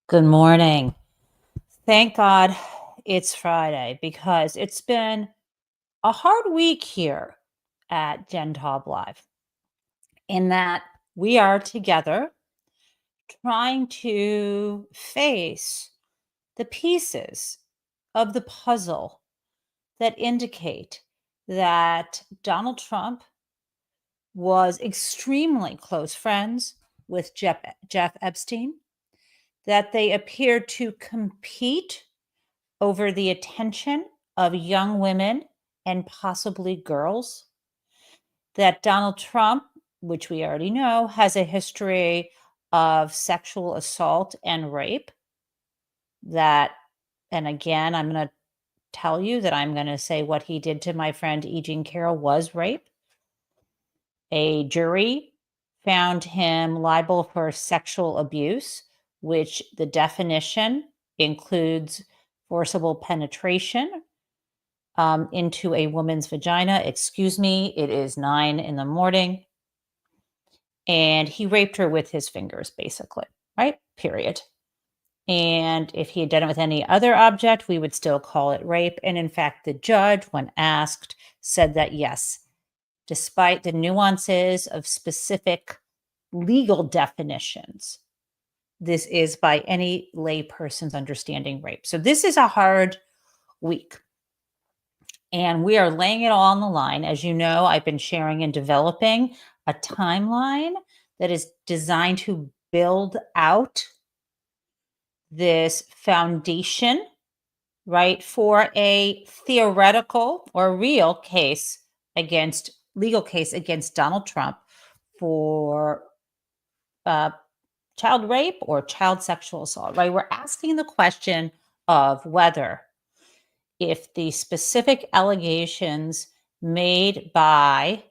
Good morning. Thank God it's Friday because it's been a hard week here at Gen Taub Live in that we are together trying to face the pieces of the puzzle that indicate that Donald Trump was extremely close friends with Jeff Epstein, that they appeared to compete over the attention of young women and possibly girls, that Donald Trump, which we already know, has a history of sexual assault and rape. That, and again, I'm going to tell you that I'm going to say what he did to my friend E. Jean Carroll was rape. A jury found him liable for sexual abuse, which the definition includes forcible penetration into a woman's vagina. Excuse me, it is 9 a.m. And he raped her with his fingers, basically, right? Period. And if he had done it with any other object, we would still call it rape. And in fact, the judge, when asked, said that yes, despite the nuances of specific legal definitions, this is by any layperson's understanding rape. So this is a hard week. And we are laying it all on the line. As you know, I've been sharing and developing a timeline that is designed to build out this foundation, right, for a theoretical or real case legal case against Donald Trump for child rape or child sexual assault, right? We're asking the question of whether, if the specific allegations made by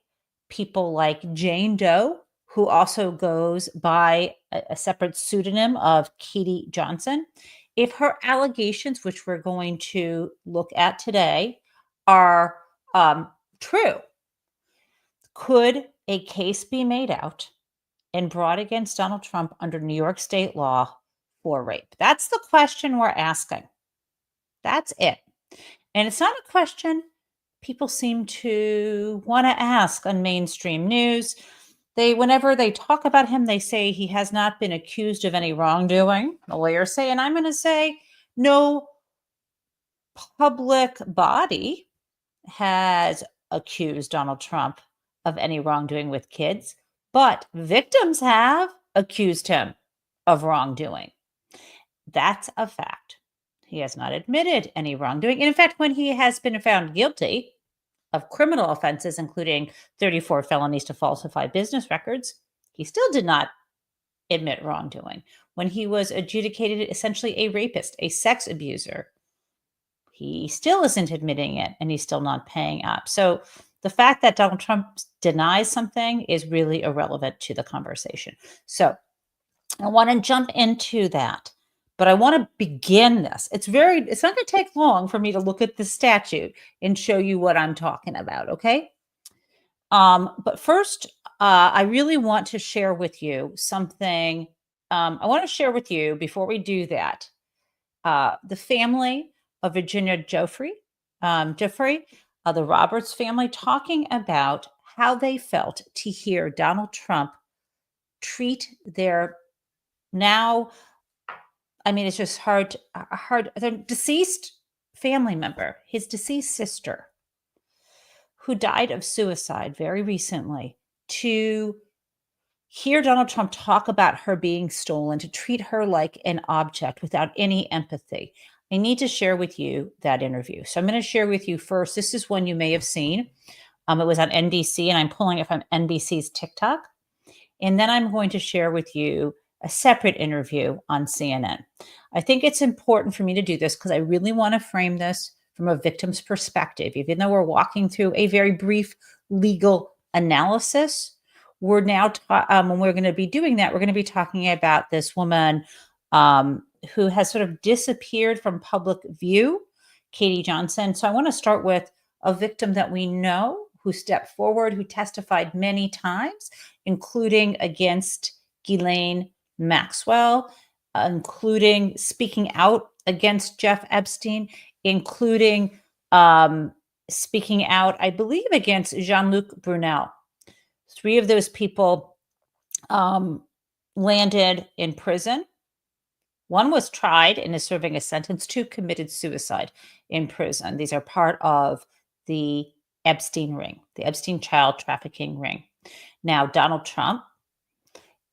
people like Jane Doe, who also goes by a separate pseudonym of Katie Johnson, if her allegations, which we're going to look at today, are true, could a case be made out and brought against Donald Trump under New York state law for rape? That's the question we're asking. That's it. And it's not a question people seem to want to ask on mainstream news. Whenever they talk about him, they say he has not been accused of any wrongdoing. The lawyers say, and I'm going to say, no public body has accused Donald Trump of any wrongdoing with kids, but victims have accused him of wrongdoing. That's a fact. He has not admitted any wrongdoing. And in fact, when he has been found guilty of criminal offenses, including 34 felonies to falsify business records, he still did not admit wrongdoing. When he was adjudicated essentially a rapist, a sex abuser, he still isn't admitting it, and he's still not paying up. So the fact that Donald Trump denies something is really irrelevant to the conversation. So I want to jump into that. But I want to begin this. It's not going to take long for me to look at the statute and show you what I'm talking about, okay? But first, I really want to share with you something. I want to share with you, before we do that, the family of Virginia Giuffre, the Roberts family, talking about how they felt to hear Donald Trump treat their now, I mean, it's just hard. The deceased family member, his deceased sister, who died of suicide very recently, to hear Donald Trump talk about her being stolen, to treat her like an object without any empathy. I need to share with you that interview. So I'm going to share with you first. This is one you may have seen. It was on NBC, and I'm pulling it from NBC's TikTok. And then I'm going to share with you a separate interview on CNN. I think it's important for me to do this because I really want to frame this from a victim's perspective. Even though we're walking through a very brief legal analysis, we're now, when we're going to be doing that, we're going to be talking about this woman who has sort of disappeared from public view, Katie Johnson. So I want to start with a victim that we know, who stepped forward, who testified many times, including against Ghislaine Maxwell, including speaking out against Jeff Epstein, including speaking out, I believe, against Jean-Luc Brunel. 3 of those people landed in prison. 1 was tried and is serving a sentence. 2 committed suicide in prison. These are part of the Epstein ring, the Epstein child trafficking ring. Now, Donald Trump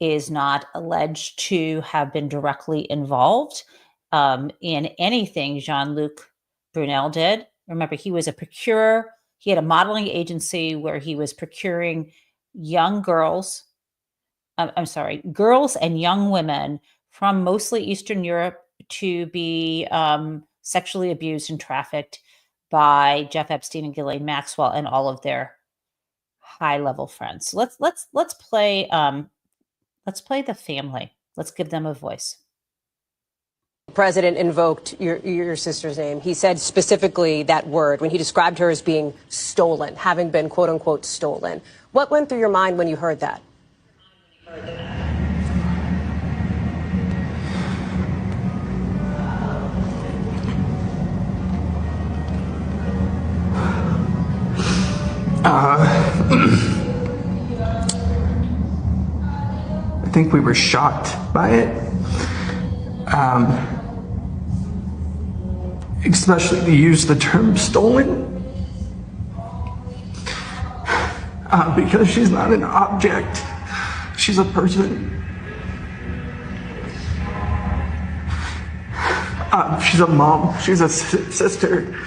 is not alleged to have been directly involved in anything Jean-Luc Brunel did. Remember, he was a procurer. He had a modeling agency where he was procuring girls and young women from mostly Eastern Europe to be sexually abused and trafficked by Jeff Epstein and Ghislaine Maxwell and all of their high-level friends. So let's play the family. Let's give them a voice. The president invoked your sister's name. He said specifically that word when he described her as being stolen, having been quote unquote stolen. What went through your mind when you heard that? I think we were shocked by it. Especially to use the term stolen. Because she's not an object. She's a person. She's a mom. She's a sister.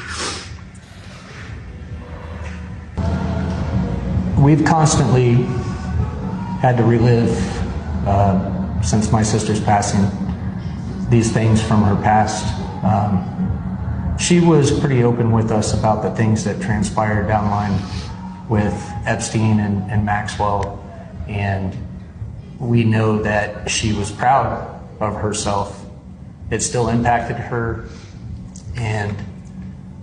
We've constantly had to relive, since my sister's passing, these things from her past. She was pretty open with us about the things that transpired down the line with Epstein and Maxwell, and we know that she was proud of herself. It still impacted her,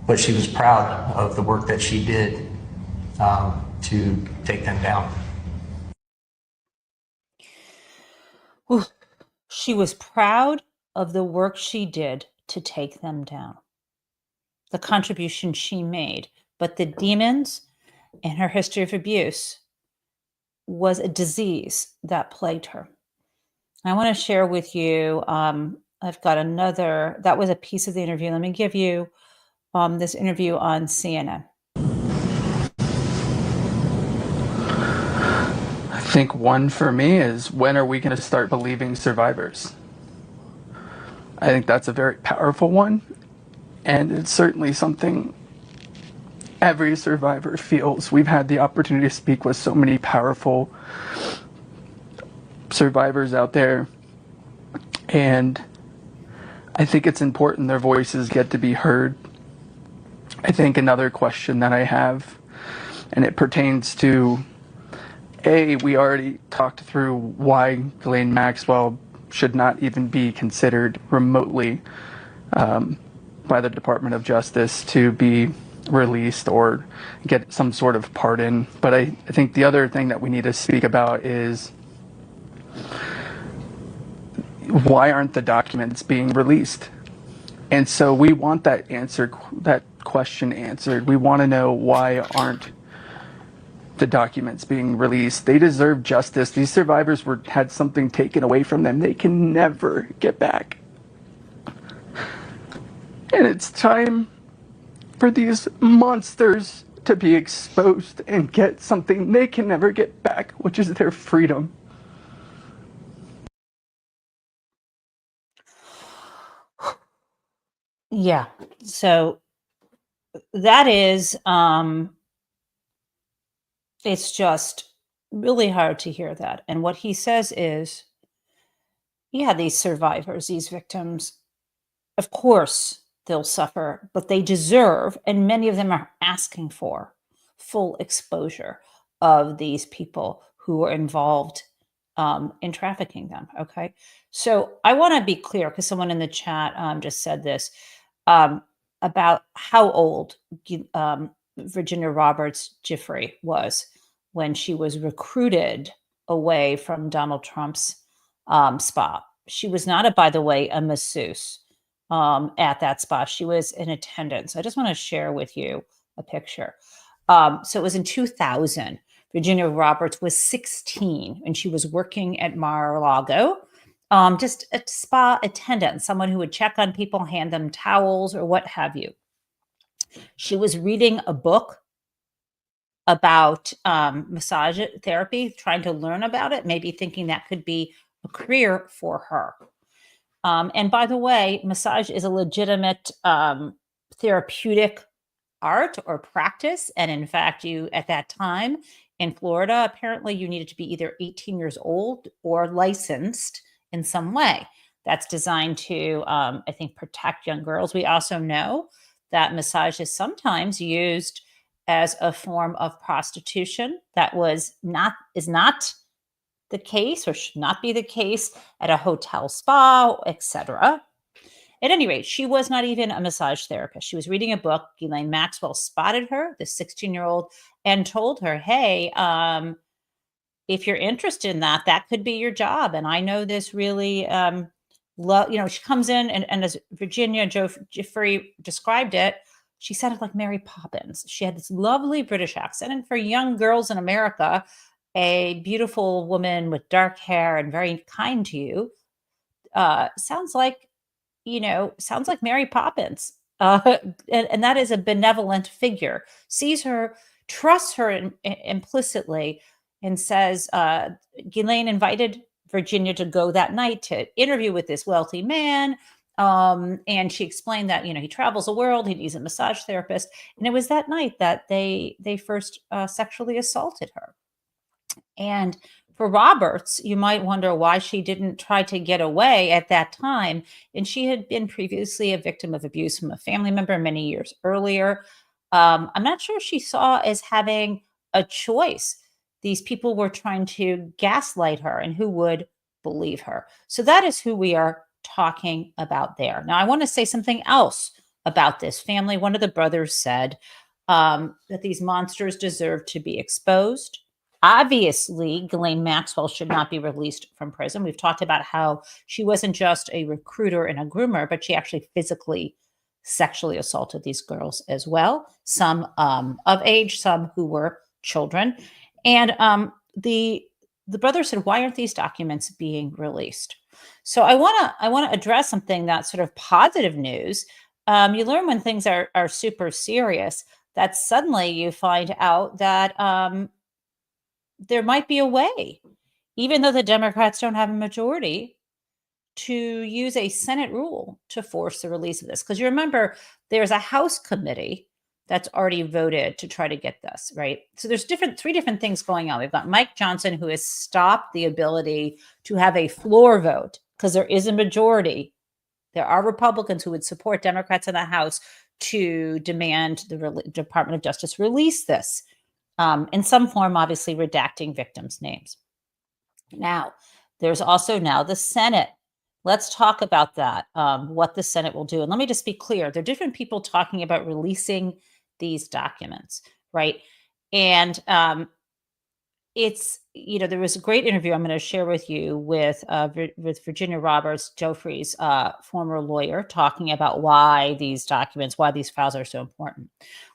but she was proud of the work that she did to take them down. Ooh, she was proud of the work she did to take them down, the contribution she made. But the demons and her history of abuse was a disease that plagued her. I want to share with you, I've got another, that was a piece of the interview. Let me give you this interview on CNN. I think one for me is, when are we going to start believing survivors? I think that's a very powerful one, and it's certainly something every survivor feels. We've had the opportunity to speak with so many powerful survivors out there, and I think it's important their voices get to be heard. I think another question that I have, and it pertains to, we already talked through why Ghislaine Maxwell should not even be considered remotely by the Department of Justice to be released or get some sort of pardon. But I think the other thing that we need to speak about is, why aren't the documents being released? And so we want that question answered. We want to know, why aren't the documents being released? They deserve justice. These survivors had something taken away from them they can never get back. And it's time for these monsters to be exposed and get something they can never get back, which is their freedom. Yeah, so that is, it's just really hard to hear that. And what he says is, yeah, these survivors, these victims, of course they'll suffer, but they deserve, and many of them are asking for, full exposure of these people who were involved in trafficking them. Okay, so I want to be clear, because someone in the chat just said this about how old Virginia Roberts Giuffre was when she was recruited away from Donald Trump's spot. She was not, by the way, a masseuse at that spa. She was an attendant. So I just want to share with you a picture. So it was in 2000. Virginia Roberts was 16 and she was working at Mar-a-Lago, just a spa attendant, someone who would check on people, hand them towels or what have you. She was reading a book about massage therapy, trying to learn about it, maybe thinking that could be a career for her. And by the way, massage is a legitimate therapeutic art or practice. And in fact, you at that time in Florida, apparently you needed to be either 18 years old or licensed in some way. That's designed to, I think, protect young girls. We also know that massage is sometimes used as a form of prostitution. That is not the case or should not be the case at a hotel spa, etc. At any rate, she was not even a massage therapist. She was reading a book. Ghislaine Maxwell spotted her, the 16-year-old, and told her, hey, if you're interested in that, that could be your job. And I know this really, she comes in and as Virginia Giuffre described it, she sounded like Mary Poppins. She had this lovely British accent. And for young girls in America, a beautiful woman with dark hair and very kind to you sounds like Mary Poppins. And that is a benevolent figure. Sees her, trusts her implicitly, and says, Ghislaine invited Virginia to go that night to interview with this wealthy man. And she explained that, he travels the world, he needs a massage therapist. And it was that night that they first sexually assaulted her. And for Roberts, you might wonder why she didn't try to get away at that time. And she had been previously a victim of abuse from a family member many years earlier. I'm not sure she saw as having a choice. These people were trying to gaslight her, and who would believe her? So that is who we are talking about there. Now, I want to say something else about this family. One of the brothers said that these monsters deserve to be exposed. Obviously, Ghislaine Maxwell should not be released from prison. We've talked about how she wasn't just a recruiter and a groomer, but she actually physically, sexually assaulted these girls as well. Some of age, some who were children. And the brother said, "Why aren't these documents being released?" So I want to address something that's sort of positive news. You learn when things are super serious that suddenly you find out that there might be a way, even though the Democrats don't have a majority, to use a Senate rule to force the release of this. Because you remember, there's a House committee that's already voted to try to get this, right? So there's three different things going on. We've got Mike Johnson, who has stopped the ability to have a floor vote because there is a majority. There are Republicans who would support Democrats in the House to demand the Department of Justice release this. In some form, obviously redacting victims' names. Now, there's also now the Senate. Let's talk about that, what the Senate will do. And let me just be clear. There are different people talking about releasing these documents, right? And there was a great interview I'm going to share with you with Virginia Roberts, Giuffre's former lawyer, talking about why these documents, why these files are so important.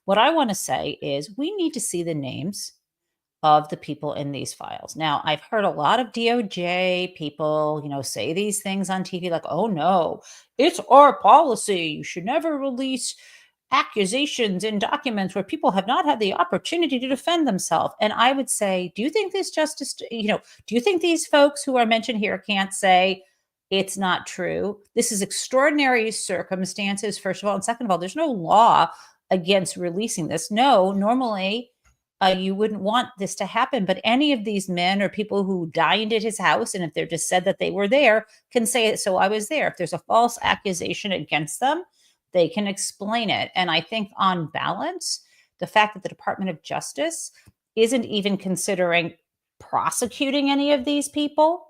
What I want to say is we need to see the names of the people in these files. Now, I've heard a lot of DOJ people, say these things on TV like, oh no, it's our policy. You should never release accusations in documents where people have not had the opportunity to defend themselves. And I would say, do you think this justice, do you think these folks who are mentioned here can't say it's not true? This is extraordinary circumstances, first of all. And second of all, there's no law against releasing this. No, normally you wouldn't want this to happen. But any of these men or people who dined at his house, and if they're just said that they were there, can say it. So I was there. If there's a false accusation against them, they can explain it. And I think on balance, the fact that the Department of Justice isn't even considering prosecuting any of these people,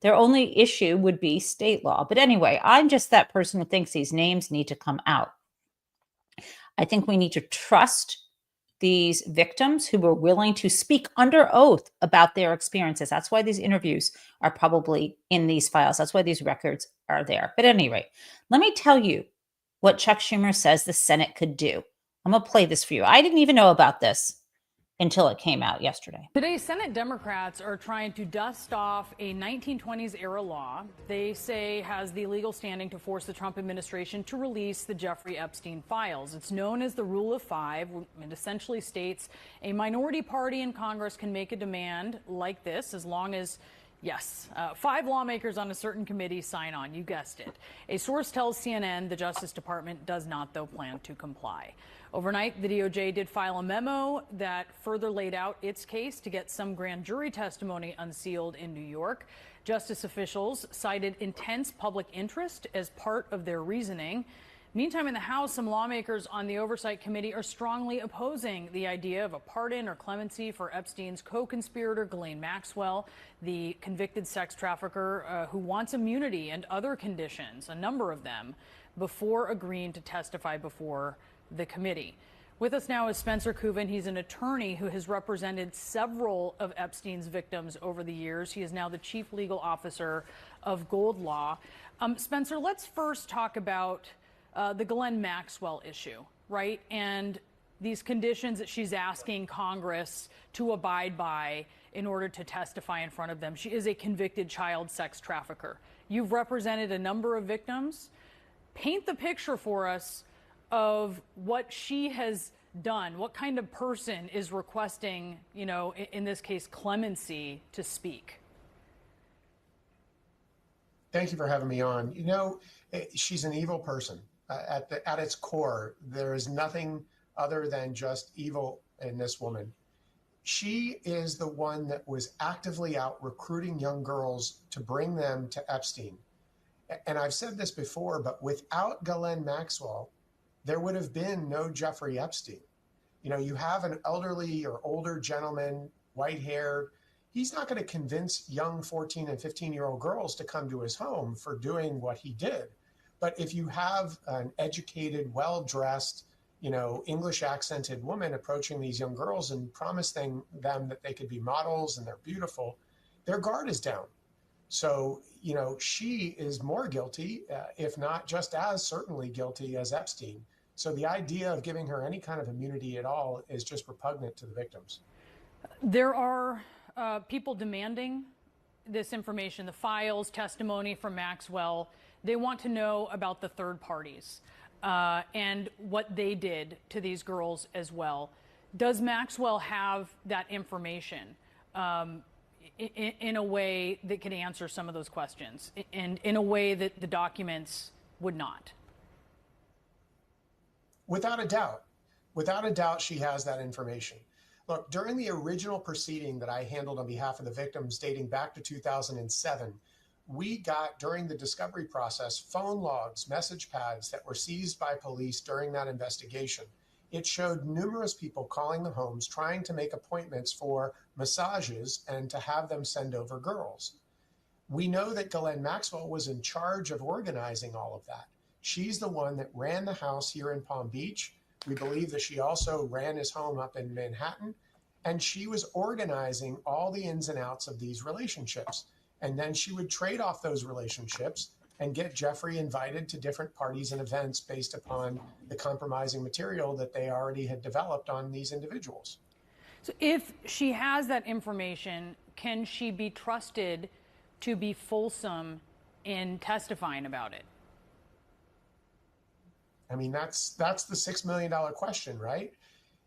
their only issue would be state law. But anyway, I'm just that person who thinks these names need to come out. I think we need to trust these victims who were willing to speak under oath about their experiences. That's why these interviews are probably in these files. That's why these records are there. But at any rate, let me tell you what Chuck Schumer says the Senate could do. I'm going to play this for you. I didn't even know about this until it came out yesterday. Today, Senate Democrats are trying to dust off a 1920s era law they say has the legal standing to force the Trump administration to release the Jeffrey Epstein files. It's known as the Rule of Five. It essentially states a minority party in Congress can make a demand like this as long as yes, 5 lawmakers on a certain committee sign on. You guessed it. A source tells CNN the Justice Department does not, though, plan to comply. Overnight, the DOJ did file a memo that further laid out its case to get some grand jury testimony unsealed in New York. Justice officials cited intense public interest as part of their reasoning. Meantime, in the House, some lawmakers on the Oversight Committee are strongly opposing the idea of a pardon or clemency for Epstein's co-conspirator, Ghislaine Maxwell, the convicted sex trafficker who wants immunity and other conditions, a number of them, before agreeing to testify before the committee. With us now is Spencer Kuven. He's an attorney who has represented several of Epstein's victims over the years. He is now the chief legal officer of Gold Law. Spencer, let's first talk about the Ghislaine Maxwell issue, right? And these conditions that she's asking Congress to abide by in order to testify in front of them. She is a convicted child sex trafficker. You've represented a number of victims. Paint the picture for us of what she has done. What kind of person is requesting, you know, in this case, clemency to speak? Thank you for having me on. You know, she's an evil person. At its core, there is nothing other than just evil in this woman. She is the one that was actively out recruiting young girls to bring them to Epstein. And I've said this before, but without Ghislaine Maxwell, there would have been no Jeffrey Epstein. You know, you have an elderly or older gentleman, white-haired. He's not going to convince young 14 and 15-year-old girls to come to his home for doing what he did. But if you have an educated, well-dressed, you know, English accented woman approaching these young girls and promising them that they could be models and they're beautiful, their guard is down. So, you know, she is more guilty, if not just as certainly guilty as Epstein. So the idea of giving her any kind of immunity at all is just repugnant to the victims. There are people demanding this information, the files, testimony from Maxwell. They want to know about the third parties and what they did to these girls as well. Does Maxwell have that information in a way that can answer some of those questions and in a way that the documents would not? Without a doubt, she has that information. Look, during the original proceeding that I handled on behalf of the victims dating back to 2007, we got, during the discovery process, phone logs, message pads that were seized by police during that investigation. It showed numerous people calling the homes trying to make appointments for massages and to have them send over girls. We know that Ghislaine Maxwell was in charge of organizing all of that. She's the one that ran the house here in Palm Beach. We believe that she also ran his home up in Manhattan, and she was organizing all the ins and outs of these relationships. And then she would trade off those relationships and get Jeffrey invited to different parties and events based upon the compromising material that they already had developed on these individuals. So if she has that information, can she be trusted to be fulsome in testifying about it? I mean, that's the $6 million question, right?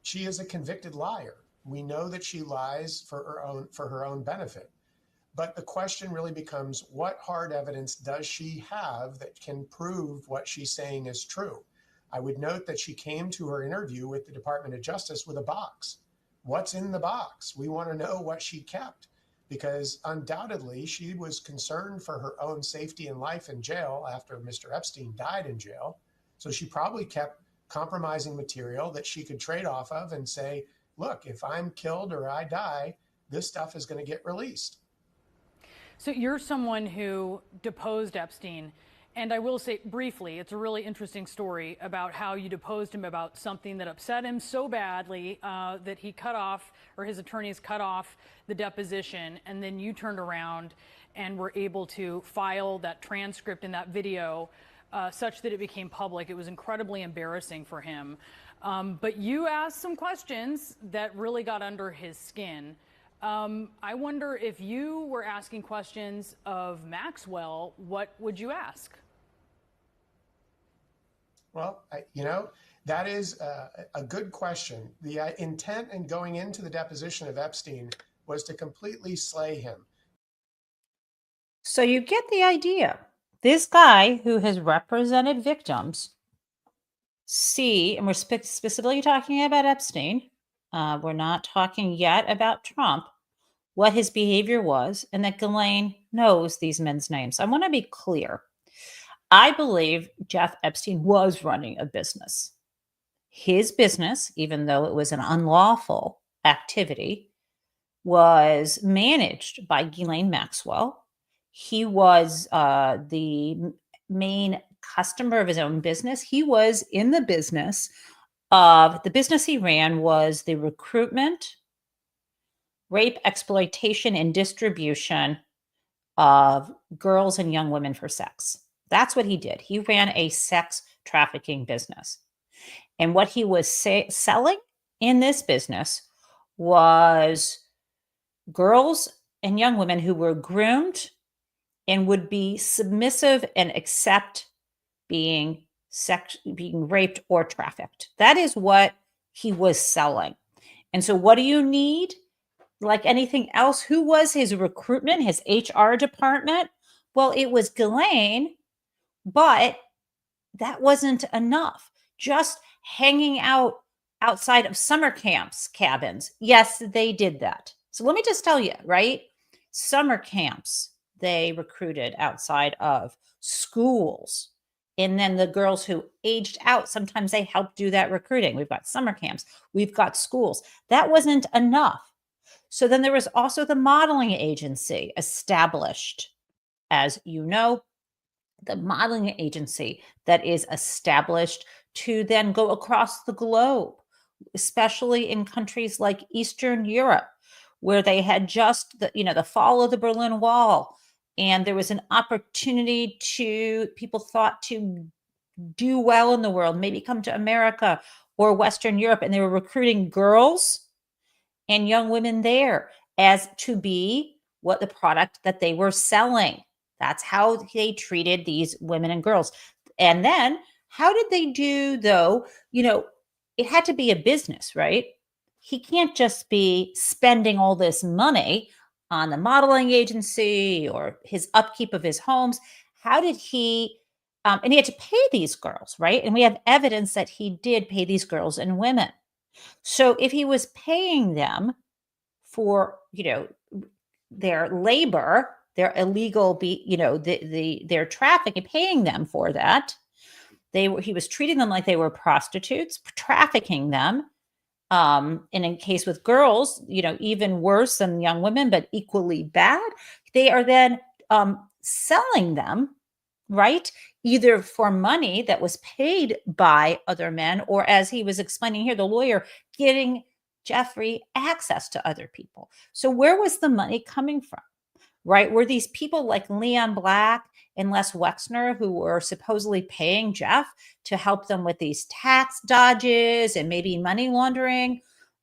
She is a convicted liar. We know that she lies for her own benefit. But the question really becomes, what hard evidence does she have that can prove what she's saying is true? I would note that she came to her interview with the Department of Justice with a box. What's in the box? We want to know what she kept, because undoubtedly she was concerned for her own safety and life in jail after Mr. Epstein died in jail. So she probably kept compromising material that she could trade off of and say, look, if I'm killed or I die, this stuff is going to get released. So you're someone who deposed Epstein And I will say briefly, it's a really interesting story about how you deposed him about something that upset him so badly that he cut off, or his attorneys cut off the deposition, and then you turned around and were able to file that transcript and that video such that it became public. It was incredibly embarrassing for him. But you asked some questions that really got under his skin. I wonder if you were asking questions of Maxwell, what would you ask? Well, that is a good question. The intent in going into the deposition of Epstein was to completely slay him. So you get the idea. This guy who has represented victims and we're specifically talking about Epstein. We're not talking yet about Trump, what his behavior was, and that Ghislaine knows these men's names. I want to be clear. I believe Jeff Epstein was running a business. His business, even though it was an unlawful activity, was managed by Ghislaine Maxwell. He was the main customer of his own business. He was in the business he ran was the recruitment, rape, exploitation, and distribution of girls and young women for sex. That's what he did. He ran a sex trafficking business. And what he was selling in this business was girls and young women who were groomed and would be submissive and accept being raped or trafficked. That is what he was selling. And so what do you need? Like anything else, who was his recruitment, his HR department? Well, it was Ghislaine, but that wasn't enough. Just hanging out outside of summer camps, cabins. Yes, they did that. So let me just tell you, right? Summer camps, they recruited outside of schools. And then the girls who aged out, sometimes they helped do that recruiting. We've got summer camps. We've got schools. That wasn't enough. So then there was also the modeling agency established. As you know, the modeling agency that is established to then go across the globe, especially in countries like Eastern Europe, where they had just the fall of the Berlin Wall. And there was an opportunity people thought to do well in the world, maybe come to America or Western Europe. And they were recruiting girls and young women there as to be what the product that they were selling. That's how they treated these women and girls. And then how did they do, though? It had to be a business, right? He can't just be spending all this money on the modeling agency or his upkeep of his homes. How did he, and he had to pay these girls, right? And we have evidence that he did pay these girls and women. So if he was paying them for, their labor, their illegal, their trafficking, paying them for that, he was treating them like they were prostitutes, trafficking them. And in case with girls, even worse than young women, but equally bad. They are then selling them, right? Either for money that was paid by other men, or as he was explaining here, the lawyer getting Jeffrey access to other people. So where was the money coming from, right? Were these people like Leon Black and Les Wexner who were supposedly paying Jeff to help them with these tax dodges and maybe money laundering?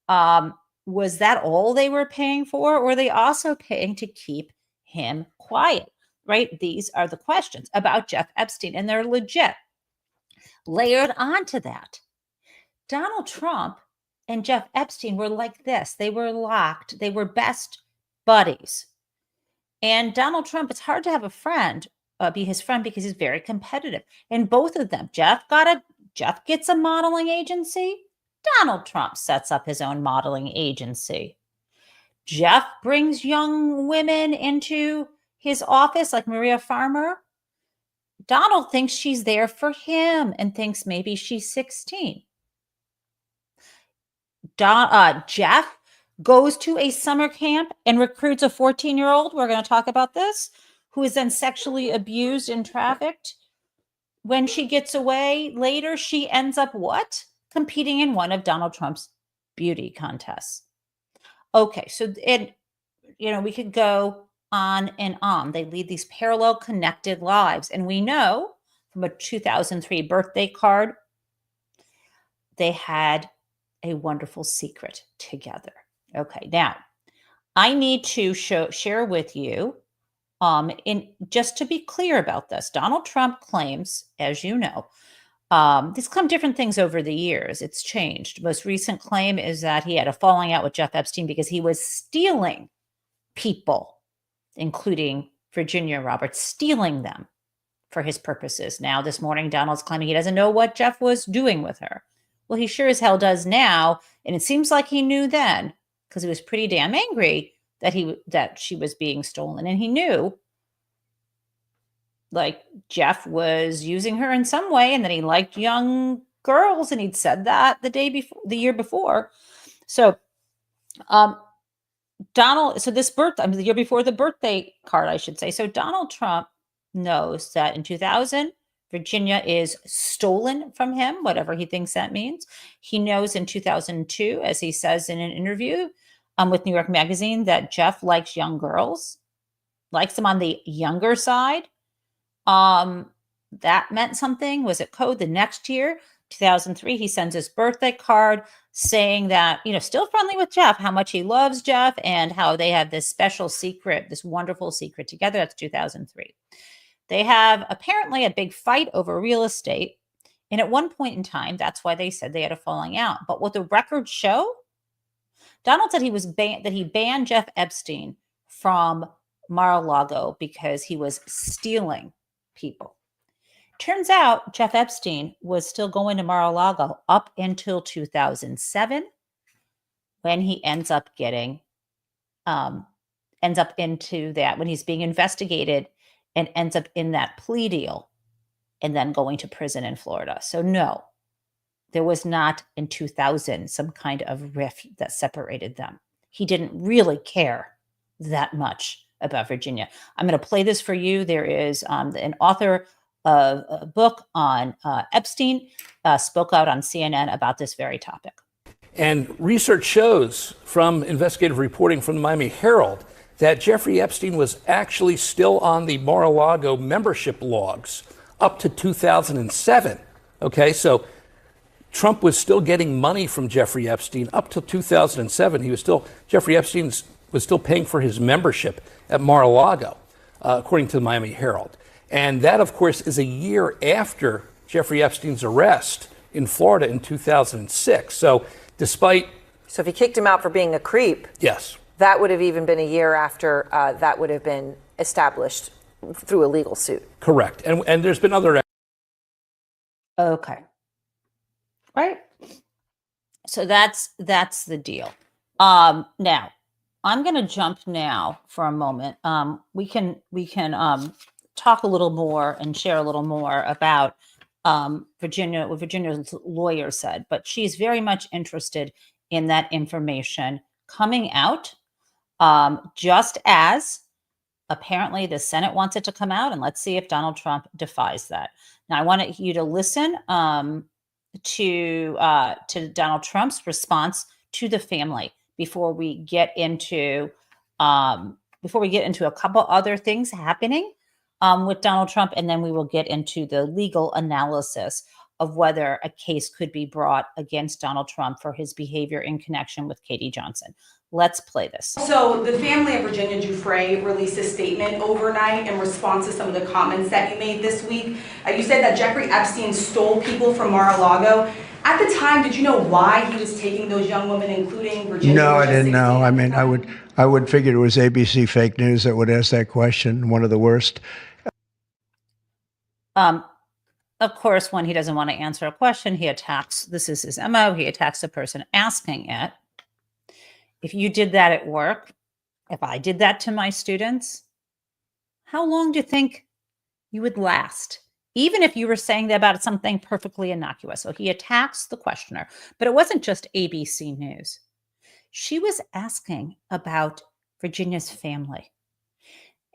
Was that all they were paying for? Or were they also paying to keep him quiet, right? These are the questions about Jeff Epstein, and they're legit. Layered onto that, Donald Trump and Jeff Epstein were like this. They were locked. They were best buddies. And Donald Trump, it's hard to have a friend be his friend because he's very competitive. And both of them, Jeff gets a modeling agency. Donald Trump sets up his own modeling agency. Jeff brings young women into his office, like Maria Farmer. Donald thinks she's there for him and thinks maybe she's 16. Jeff goes to a summer camp and recruits a 14-year-old. We're going to talk about this, who is then sexually abused and trafficked when she gets away later, she ends up what? Competing in one of Donald Trump's beauty contests. Okay, so we could go on and on. They lead these parallel connected lives. And we know from a 2003 birthday card, they had a wonderful secret together. Okay, now I need to share with you, just to be clear about this, Donald Trump claims, as you know, these come different things over the years. It's changed. Most recent claim is that he had a falling out with Jeff Epstein because he was stealing people, including Virginia Roberts, stealing them for his purposes. Now, this morning, Donald's claiming he doesn't know what Jeff was doing with her. Well, he sure as hell does now. And it seems like he knew then, because he was pretty damn angry that she was being stolen. And he knew, like, Jeff was using her in some way, and that he liked young girls, and he'd said that the year before. So, the year before the birthday card, I should say. So Donald Trump knows that in 2000, Virginia is stolen from him, whatever he thinks that means. He knows in 2002, as he says in an interview with New York Magazine, that Jeff likes young girls, likes them on the younger side. That meant something. Was it code? The next year, 2003, he sends his birthday card saying that, still friendly with Jeff, how much he loves Jeff, and how they have this special secret, this wonderful secret together. That's 2003. They have apparently a big fight over real estate. And at one point in time, that's why they said they had a falling out. But what the records show, Donald said that he banned Jeff Epstein from Mar-a-Lago because he was stealing people. Turns out Jeff Epstein was still going to Mar-a-Lago up until 2007, when he ends up into that, when he's being investigated and ends up in that plea deal and then going to prison in Florida. So no, there was not in 2000 some kind of rift that separated them. He didn't really care that much about Virginia. I'm going to play this for you. There is an author of a book on Epstein spoke out on CNN about this very topic. And research shows from investigative reporting from the Miami Herald that Jeffrey Epstein was actually still on the Mar-a-Lago membership logs up to 2007. Okay, so Trump was still getting money from Jeffrey Epstein up till 2007. Jeffrey Epstein was still paying for his membership at Mar-a-Lago, according to the Miami Herald. And that, of course, is a year after Jeffrey Epstein's arrest in Florida in 2006. So if he kicked him out for being a creep, yes, that would have even been a year after that would have been established through a legal suit. Correct. And there's been other. Okay. Right. So that's the deal. Now, I'm going to jump now for a moment. We can talk a little more and share a little more about Virginia, what Virginia's lawyer said, but she's very much interested in that information coming out, just as apparently the Senate wants it to come out, and let's see if Donald Trump defies that. Now, I want you to listen to Donald Trump's response to the family before we get into a couple other things happening with Donald Trump, and then we will get into the legal analysis of whether a case could be brought against Donald Trump for his behavior in connection with Katie Johnson. Let's play this. So the family of Virginia Giuffre released a statement overnight in response to some of the comments that you made this week. You said that Jeffrey Epstein stole people from Mar-a-Lago. At the time, did you know why he was taking those young women, including Virginia? No, I didn't know. I mean, I would figure it was ABC fake news that would ask that question, one of the worst. Of course, when he doesn't want to answer a question, he attacks. This is his MO. He attacks the person asking it. If you did that at work, if I did that to my students, how long do you think you would last? Even if you were saying that about something perfectly innocuous. So he attacks the questioner, but it wasn't just ABC News. She was asking about Virginia's family.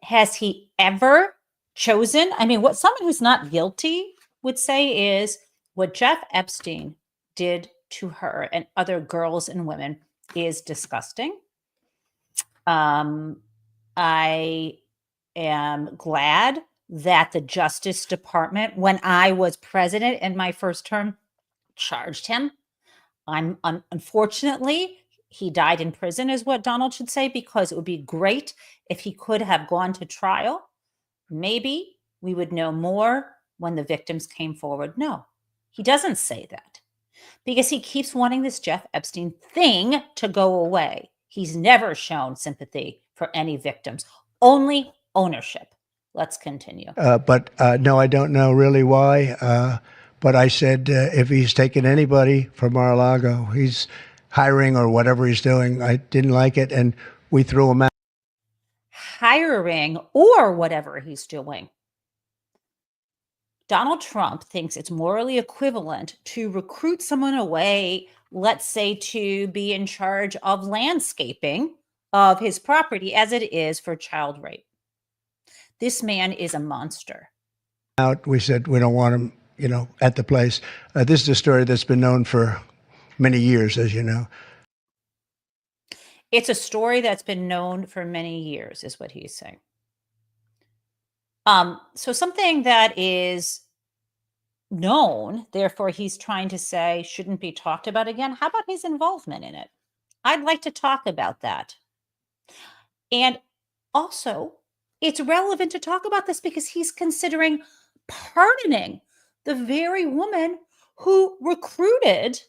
Has he ever chosen? I mean, someone who's not guilty would say is what Jeff Epstein did to her and other girls and women is disgusting. I am glad that the Justice Department, when I was president in my first term, charged him. Unfortunately, he died in prison, is what Donald should say, because it would be great if he could have gone to trial. Maybe we would know more when the victims came forward. No, he doesn't say that because he keeps wanting this Jeff Epstein thing to go away. He's never shown sympathy for any victims, only ownership. Let's continue. But no, I don't know really why. But I said if he's taking anybody from Mar-a-Lago, he's hiring or whatever he's doing. I didn't like it, and we threw him out. Hiring or whatever he's doing. Donald Trump thinks it's morally equivalent to recruit someone away, let's say, to be in charge of landscaping of his property as it is for child rape. This man is a monster. We said we don't want him, at the place. This is a story that's been known for many years, as you know. It's a story that's been known for many years, is what he's saying. So something that is known, therefore he's trying to say shouldn't be talked about again. How about his involvement in it? I'd like to talk about that. And also, it's relevant to talk about this because he's considering pardoning the very woman who recruited,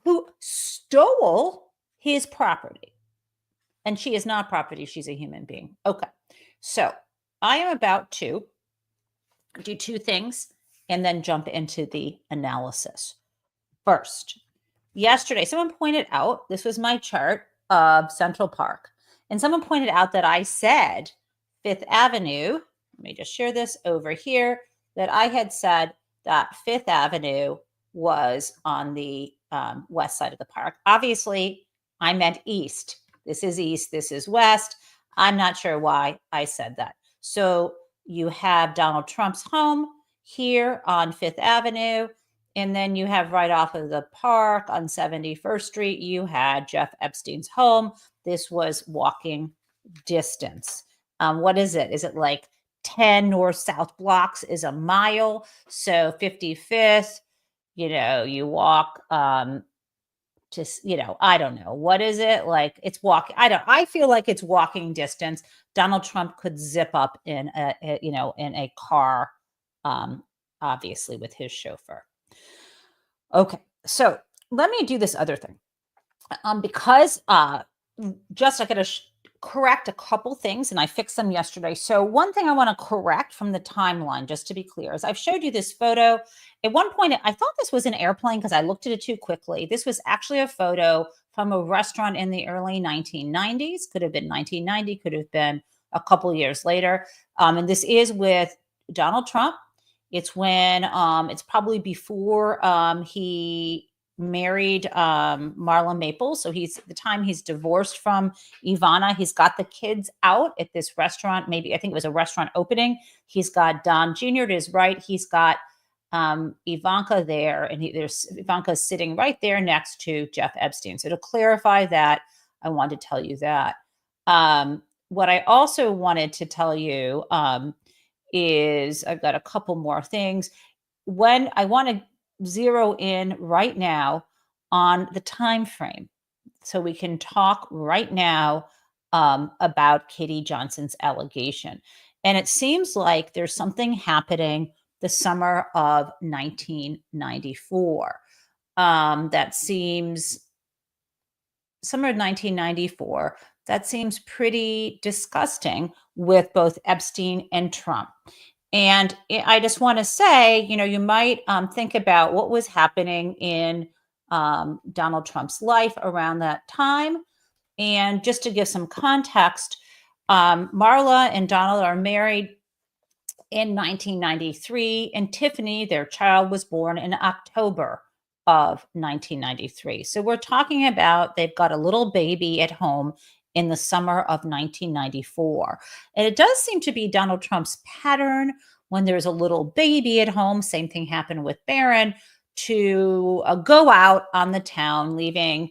who stole his property. And she is not property, she's a human being. Okay, so I am about to do two things and then jump into the analysis. First, yesterday, someone pointed out, this was my chart of Central Park, and someone pointed out that I said Fifth Avenue, let me just share this over here, that I had said that Fifth Avenue was on the west side of the park. Obviously, I meant east. This is east, this is west. I'm not sure why I said that. So you have Donald Trump's home here on Fifth Avenue, and then you have right off of the park on 71st Street, you had Jeff Epstein's home. This was walking distance. What is it? Is it like 10 north-south blocks is a mile? So 55th, you walk just, I don't know. What is it? Like it's walking. I feel like it's walking distance. Donald Trump could zip up in a car, obviously with his chauffeur. Okay. So let me do this other thing. Because just I got to correct a couple things, and I fixed them yesterday. So one thing I want to correct from the timeline, just to be clear, is I've showed you this photo. At one point, I thought this was an airplane because I looked at it too quickly. This was actually a photo from a restaurant in the early 1990s. Could have been 1990, could have been a couple years later. And this is with Donald Trump. It's when, it's probably before he married Marla Maples. So at the time he's divorced from Ivana. He's got the kids out at this restaurant. Maybe, I think it was a restaurant opening. He's got Don Jr. to his right. He's got Ivanka there, and there's Ivanka sitting right there next to Jeff Epstein. So to clarify that, I wanted to tell you that. What I also wanted to tell you is I've got a couple more things. When I want to zero in right now on the time frame, so we can talk right now about Katie Johnson's allegation. And it seems like there's something happening the summer of 1994. That seems summer of 1994. That seems pretty disgusting with both Epstein and Trump. And I just want to say, you might think about what was happening in Donald Trump's life around that time. And just to give some context, Marla and Donald are married in 1993, and Tiffany, their child, was born in October of 1993. So we're talking about they've got a little baby at home in the summer of 1994. And it does seem to be Donald Trump's pattern when there's a little baby at home, same thing happened with Barron, to go out on the town, leaving,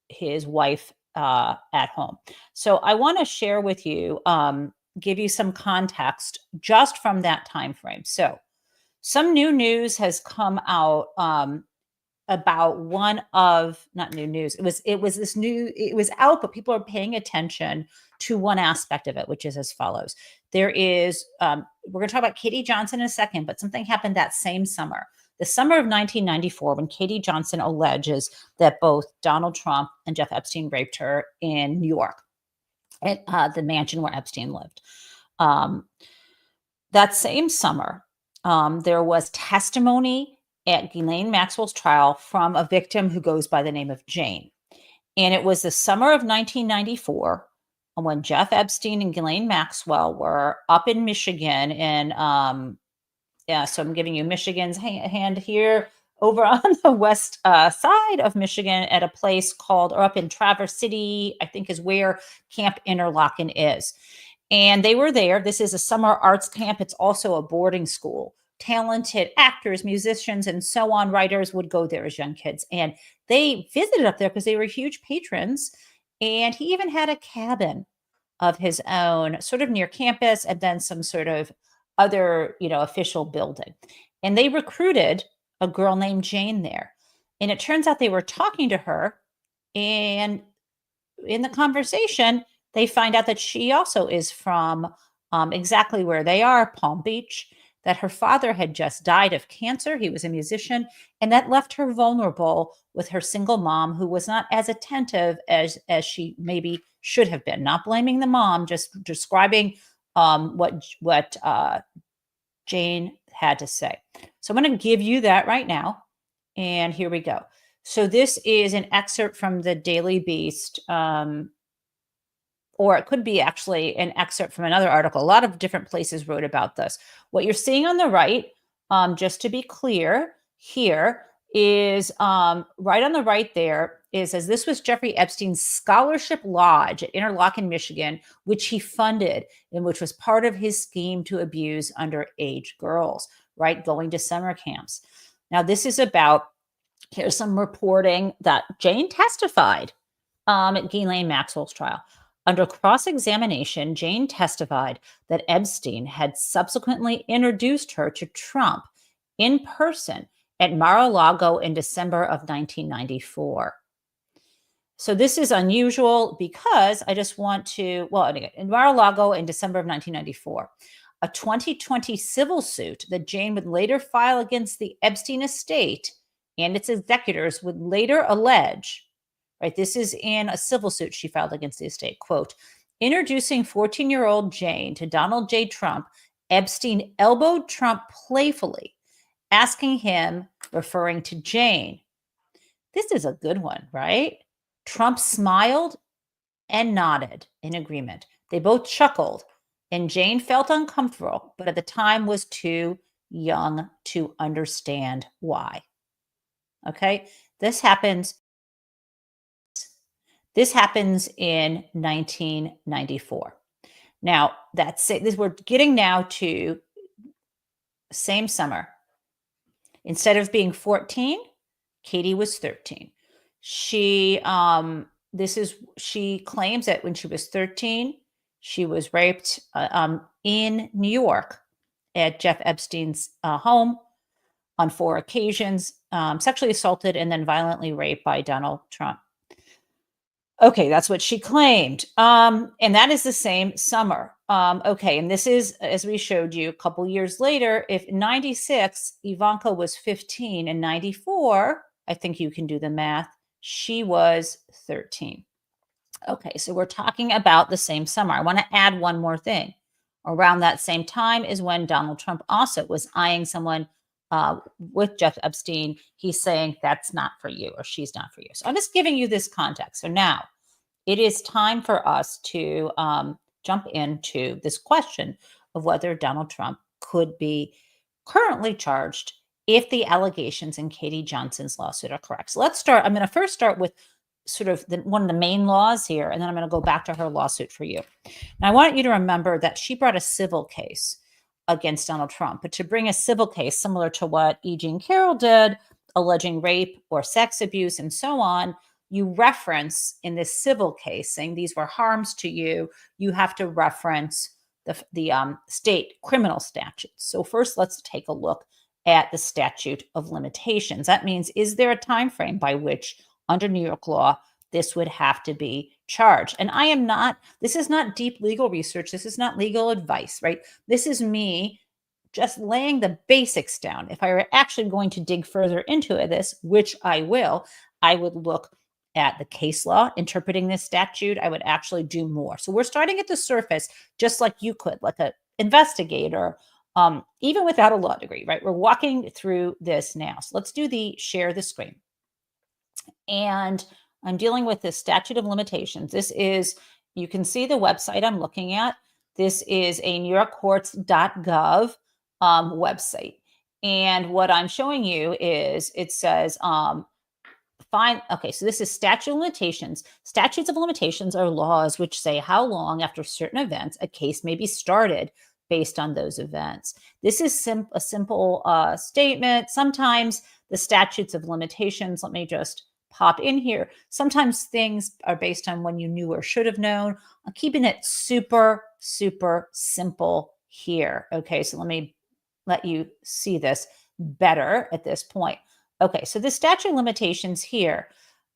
his wife at home. So I want to share with you, give you some context just from that time frame. So some new news has come out about one of, not new news. It was out, but people are paying attention to one aspect of it, which is as follows. There is, we're going to talk about Katie Johnson in a second, but something happened that same summer. The summer of 1994, when Katie Johnson alleges that both Donald Trump and Jeff Epstein raped her in New York, at the mansion where Epstein lived. That same summer, there was testimony at Ghislaine Maxwell's trial from a victim who goes by the name of Jane. And it was the summer of 1994 when Jeff Epstein and Ghislaine Maxwell were up in Michigan. And so I'm giving you Michigan's hand here, over on the west side of Michigan at a place called, or up in Traverse City, I think is where Camp Interlochen is. And they were there. This is a summer arts camp. It's also a boarding school. Talented actors, musicians, and so on, writers would go there as young kids. And they visited up there because they were huge patrons. And he even had a cabin of his own, sort of near campus, and then some sort of other, official building. And they recruited a girl named Jane there. And it turns out they were talking to her. And in the conversation, they find out that she also is from exactly where they are, Palm Beach, that her father had just died of cancer. He was a musician, and that left her vulnerable with her single mom, who was not as attentive as she maybe should have been. Not blaming the mom, just describing what Jane had to say. So I'm going to give you that right now, and here we go. So this is an excerpt from the Daily Beast, or it could be actually an excerpt from another article. A lot of different places wrote about this. What you're seeing on the right, just to be clear here, is right on the right there is, as this was Jeffrey Epstein's scholarship lodge at Interlochen, Michigan, which he funded and which was part of his scheme to abuse underage girls, right? Going to summer camps. Now, this is about, here's some reporting that Jane testified at Ghislaine Maxwell's trial. Under cross-examination, Jane testified that Epstein had subsequently introduced her to Trump in person at Mar-a-Lago in December of 1994. So this is unusual because I just want to, in Mar-a-Lago in December of 1994, a 2020 civil suit that Jane would later file against the Epstein estate and its executors would later allege, right? This is in a civil suit she filed against the estate. Quote, introducing 14-year-old Jane to Donald J. Trump, Epstein elbowed Trump playfully, asking him, referring to Jane. This is a good one, right? Trump smiled and nodded in agreement. They both chuckled, and Jane felt uncomfortable, but at the time was too young to understand why. Okay, this happens in 1994. Now, that's it. We're getting now to same summer. Instead of being 14, Katie was 13. She claims that when she was 13, she was raped in New York at Jeff Epstein's home on 4 occasions, sexually assaulted and then violently raped by Donald Trump. Okay, that's what she claimed. And that is the same summer. Okay, and this is, as we showed you a couple years later, if in 96, Ivanka was 15, and 94, I think you can do the math, she was 13. Okay, so we're talking about the same summer. I want to add one more thing. Around that same time is when Donald Trump also was eyeing someone with Jeff Epstein. He's saying, that's not for you, or she's not for you. So I'm just giving you this context. So now it is time for us to jump into this question of whether Donald Trump could be currently charged if the allegations in Katie Johnson's lawsuit are correct. So let's start. I'm going to first start with sort of one of the main laws here, and then I'm going to go back to her lawsuit for you. Now, I want you to remember that she brought a civil case against Donald Trump, but to bring a civil case similar to what E. Jean Carroll did, alleging rape or sex abuse and so on, you reference in this civil case saying these were harms to you, you have to reference the state criminal statutes. So first, let's take a look at the statute of limitations. That means, is there a time frame by which under New York law, this would have to be charged? And this is not deep legal research. This is not legal advice, right? This is me just laying the basics down. If I were actually going to dig further into this, which I will, I would look at the case law interpreting this statute. I would actually do more. So we're starting at the surface, just like you could, like an investigator, even without a law degree, right? We're walking through this now. So let's do share the screen. And I'm dealing with the statute of limitations. This is, you can see the website I'm looking at. This is a NewYorkCourts.gov website. And what I'm showing you is it says, okay, so this is statute of limitations. Statutes of limitations are laws which say how long after certain events a case may be started based on those events. This is a simple statement. Sometimes the statutes of limitations, let me just pop in here. Sometimes things are based on when you knew or should have known. I'm keeping it super, super simple here. Okay, so let me let you see this better at this point. Okay, so the statute of limitations here,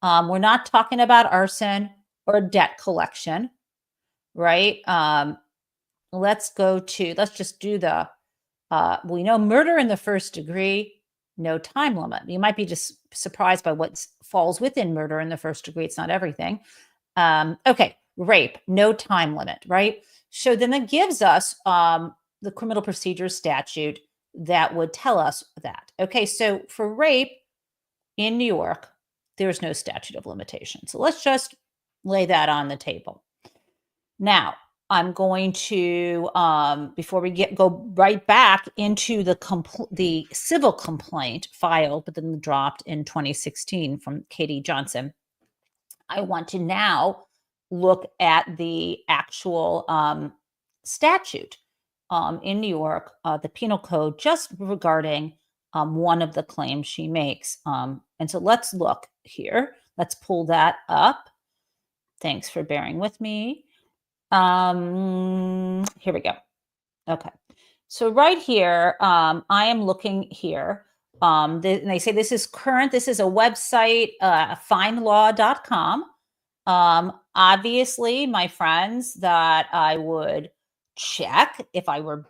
we're not talking about arson or debt collection, right? Let's just do we know murder in the first degree, no time limit. You might be just surprised by what falls within murder in the first degree. It's not everything. Okay, rape, no time limit, right? So then that gives us the criminal procedure statute that would tell us that. Okay, so for rape in New York, there's no statute of limitations. So let's just lay that on the table. Now, I'm going to, before we go right back into the civil complaint filed, but then dropped in 2016 from Katie Johnson, I want to now look at the actual statute in New York, the penal code, just regarding one of the claims she makes. And so let's look here. Let's pull that up. Thanks for bearing with me. Here we go. Okay. So right here, I am looking here. And they say this is current. This is a website, findlaw.com. Obviously, my friends, that I would check if I were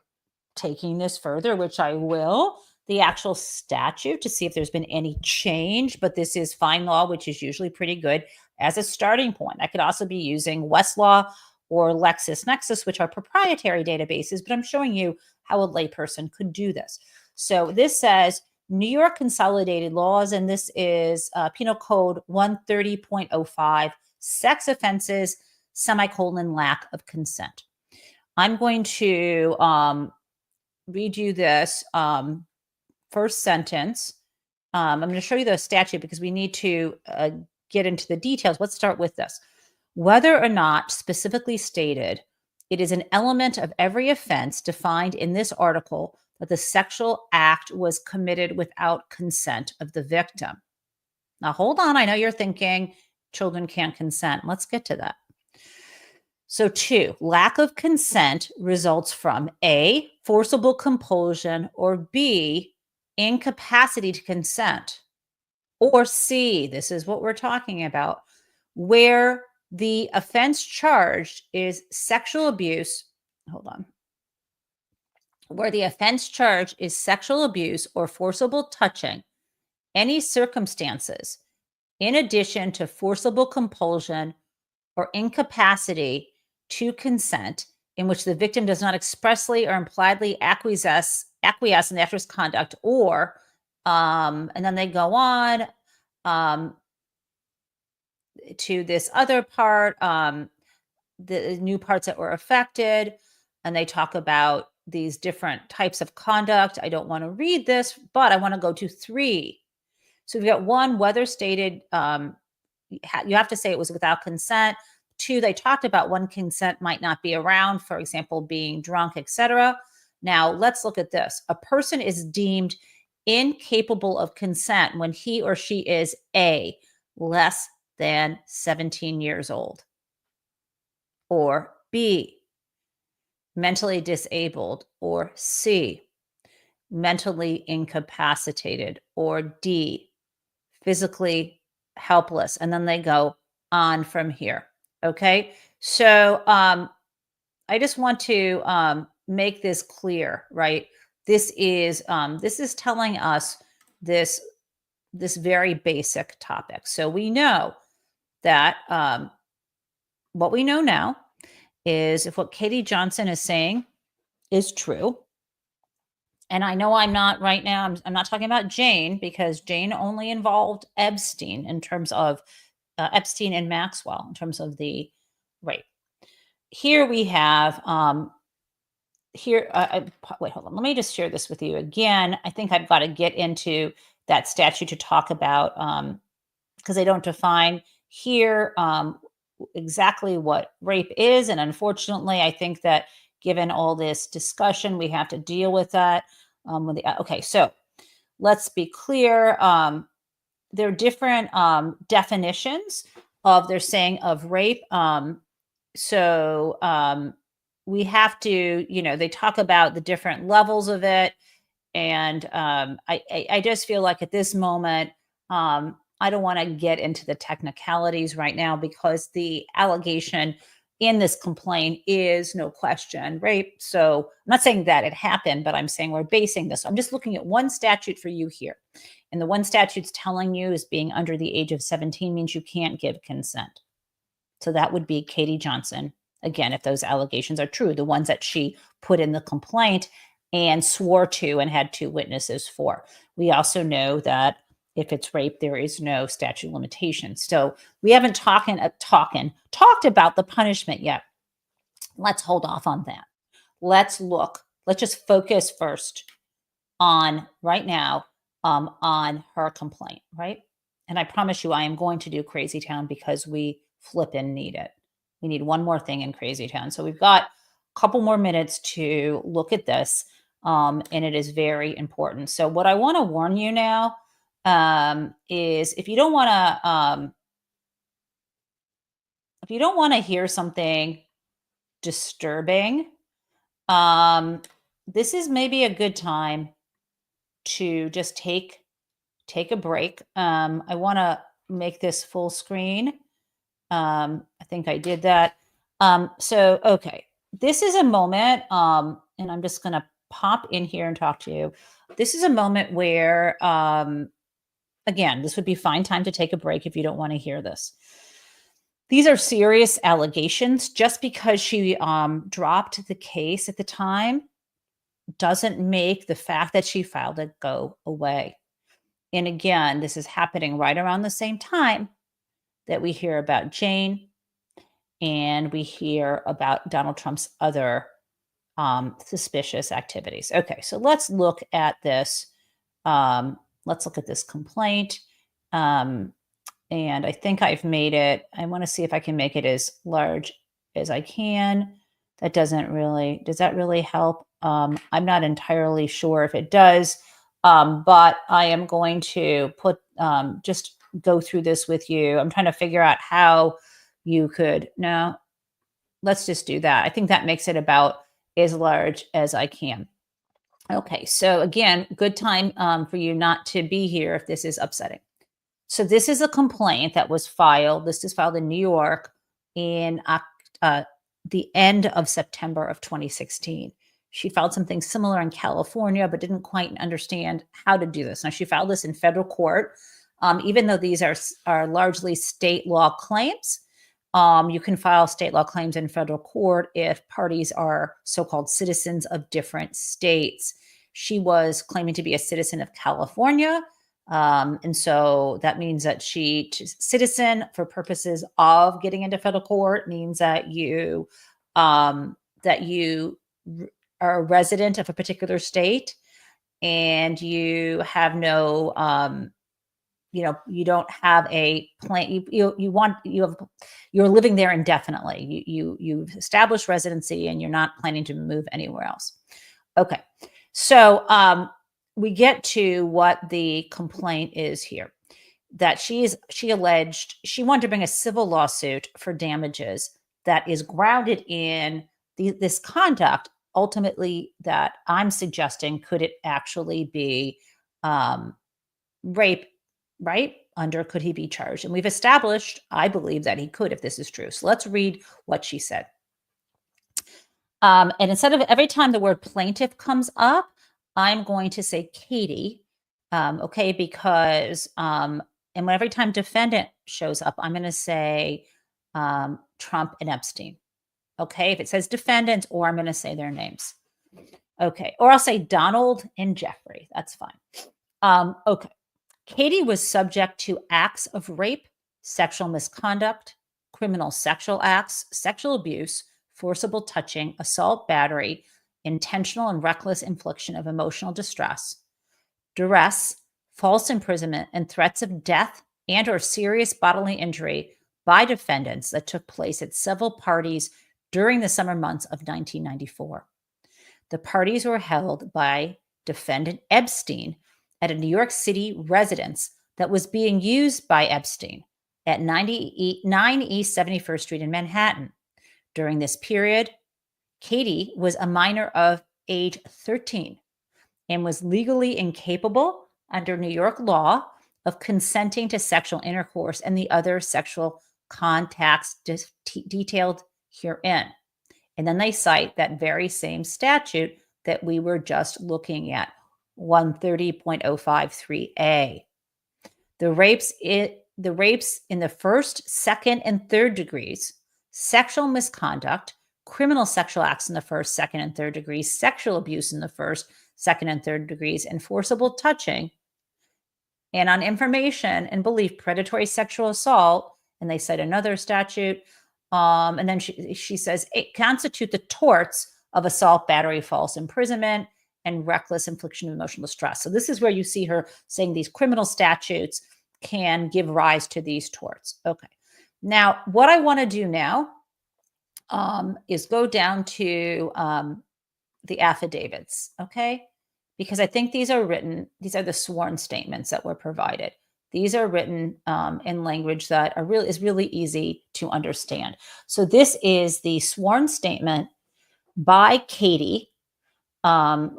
taking this further, which I will, the actual statute to see if there's been any change. But this is FindLaw, which is usually pretty good as a starting point. I could also be using Westlaw or LexisNexis, which are proprietary databases, but I'm showing you how a layperson could do this. So this says New York Consolidated Laws, and this is Penal Code 130.05, sex offenses, lack of consent. I'm going to read you this first sentence. I'm going to show you the statute because we need to get into the details. Let's start with this. Whether or not specifically stated, it is an element of every offense defined in this article that the sexual act was committed without consent of the victim. Now, hold on. I know you're thinking children can't consent. Let's get to that. So 2, lack of consent results from A, forcible compulsion, or B, incapacity to consent, or C, this is what we're talking about, where the offense charged is sexual abuse. Hold on. Where the offense charged is sexual abuse or forcible touching, any circumstances, in addition to forcible compulsion or incapacity to consent, in which the victim does not expressly or impliedly acquiesce in the actor's conduct, or, and then they go on to this other part, the new parts that were affected, and they talk about these different types of conduct. I don't want to read this, but I want to go to 3. So we've got 1, whether stated, you have to say it was without consent. 2, they talked about when consent might not be around, for example, being drunk, etc. Now, let's look at this. A person is deemed incapable of consent when he or she is A, less than 17 years old, or B, mentally disabled, or C, mentally incapacitated, or D, physically helpless. And then they go on from here. Okay. So I just want to make this clear, right? This is telling us this very basic topic. So we know that what we know now is if what Katie Johnson is saying is true. And I know I'm not right now, I'm not talking about Jane, because Jane only involved Epstein in terms of Epstein and Maxwell in terms of the rape. Here we have wait, hold on. Let me just share this with you again. I think I've got to get into that statute to talk about because they don't define here exactly what rape is. And unfortunately, I think that given all this discussion, we have to deal with that. Okay, so let's be clear. There are different definitions of they're saying of rape. We have to, they talk about the different levels of it. And I just feel like at this moment, I don't want to get into the technicalities right now because the allegation in this complaint is no question rape. So I'm not saying that it happened, but I'm saying we're basing this. I'm just looking at one statute for you here. And the one statute's telling you is being under the age of 17 means you can't give consent. So that would be Katie Johnson. Again, if those allegations are true, the ones that she put in the complaint and swore to and had 2 witnesses for. We also know that if it's rape, there is no statute of limitations. So we haven't talked about the punishment yet. Let's hold off on that. Let's just focus first on right now on her complaint, right? And I promise you, I am going to do Crazy Town because we flippin' need it. We need one more thing in Crazy Town. So we've got a couple more minutes to look at this, and it is very important. So what I want to warn you now is if you don't want to hear something disturbing, this is maybe a good time to just take a break. I want to make this full screen. I think I did that. Okay, this is a moment, and I'm just going to pop in here and talk to you. This is a moment where, again, this would be fine time to take a break if you don't want to hear this. These are serious allegations. Just because she dropped the case at the time doesn't make the fact that she filed it go away. And again, this is happening right around the same time that we hear about Jane and we hear about Donald Trump's other suspicious activities. Okay, so let's look at this. Let's look at this complaint. And I think I've made it. I want to see if I can make it as large as I can. Does that really help? I'm not entirely sure if it does, but I am going to just go through this with you. I'm trying to figure out how you could, no, let's just do that. I think that makes it about as large as I can. Okay, so again, good time for you not to be here if this is upsetting. So this is a complaint that was filed. This is filed in New York in the end of September of 2016. She filed something similar in California, but didn't quite understand how to do this. Now, she filed this in federal court. Even though these are largely state law claims, you can file state law claims in federal court if parties are so-called citizens of different states. She was claiming to be a citizen of California. And so that means that citizen for purposes of getting into federal court means that you are a resident of a particular state and you have no you don't have a plan. You're living there indefinitely. You've established residency and you're not planning to move anywhere else. Okay. So we get to what the complaint is here, that she alleged she wanted to bring a civil lawsuit for damages that is grounded in this conduct, ultimately, that I'm suggesting could it actually be rape, right? Could he be charged? And we've established, I believe, that he could if this is true. So let's read what she said. And instead of every time the word plaintiff comes up, I'm going to say Katie, okay? Because, and every time defendant shows up, I'm going to say Trump and Epstein, okay? If it says defendants, or I'm going to say their names, okay? Or I'll say Donald and Jeffrey, that's fine. Okay. Katie was subject to acts of rape, sexual misconduct, criminal sexual acts, sexual abuse, forcible touching, assault, battery, intentional and reckless infliction of emotional distress, duress, false imprisonment, and threats of death and or serious bodily injury by defendants that took place at several parties during the summer months of 1994. The parties were held by defendant Epstein at a New York City residence that was being used by Epstein at 9 East 71st Street in Manhattan. During this period, Katie was a minor of age 13 and was legally incapable under New York law of consenting to sexual intercourse and the other sexual contacts detailed herein. And then they cite that very same statute that we were just looking at, 130.053A. The rapes in the first, second, and third degrees, sexual misconduct, criminal sexual acts in the first, second, and third degrees, sexual abuse in the first, second, and third degrees, and forcible touching, and on information and belief, predatory sexual assault, and they cite another statute, and then she says, it constitute the torts of assault, battery, false imprisonment, and reckless infliction of emotional distress. So this is where you see her saying these criminal statutes can give rise to these torts. Okay. Now, what I want to do now is go down to the affidavits, okay? Because I think these are the sworn statements that were provided. These are written in language that is really easy to understand. So this is the sworn statement by Katie,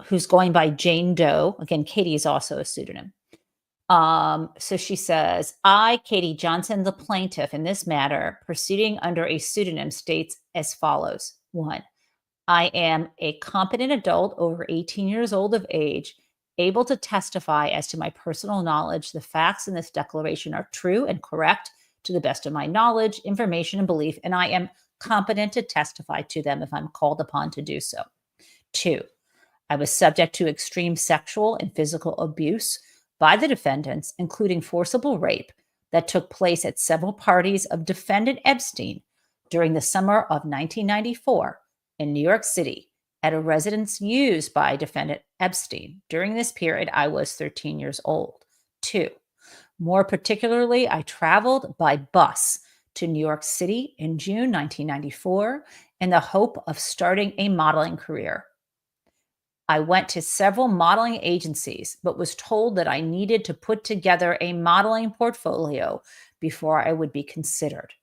who's going by Jane Doe. Again, Katie is also a pseudonym. So she says, I, Katie Johnson, the plaintiff in this matter, proceeding under a pseudonym, states as follows. 1, I am a competent adult over 18 years old of age, able to testify as to my personal knowledge. The facts in this declaration are true and correct to the best of my knowledge, information, and belief, and I am competent to testify to them if I'm called upon to do so. 2, I was subject to extreme sexual and physical abuse by the defendants, including forcible rape that took place at several parties of defendant Epstein during the summer of 1994 in New York City at a residence used by defendant Epstein. During this period, I was 13 years old. 2, more particularly, I traveled by bus to New York City in June 1994 in the hope of starting a modeling career. I went to several modeling agencies, but was told that I needed to put together a modeling portfolio before I would be considered.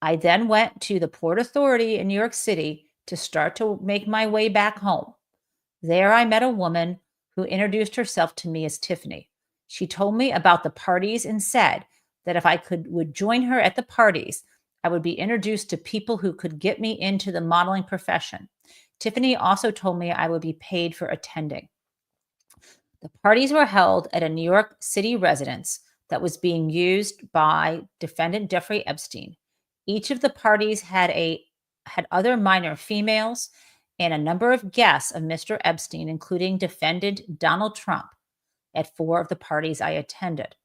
I then went to the Port Authority in New York City to start to make my way back home. There I met a woman who introduced herself to me as Tiffany. She told me about the parties and said that if I would join her at the parties, I would be introduced to people who could get me into the modeling profession. Tiffany also told me I would be paid for attending. The parties were held at a New York City residence that was being used by defendant Jeffrey Epstein. Each of the parties had other minor females and a number of guests of Mr. Epstein, including defendant Donald Trump, at 4 of the parties I attended.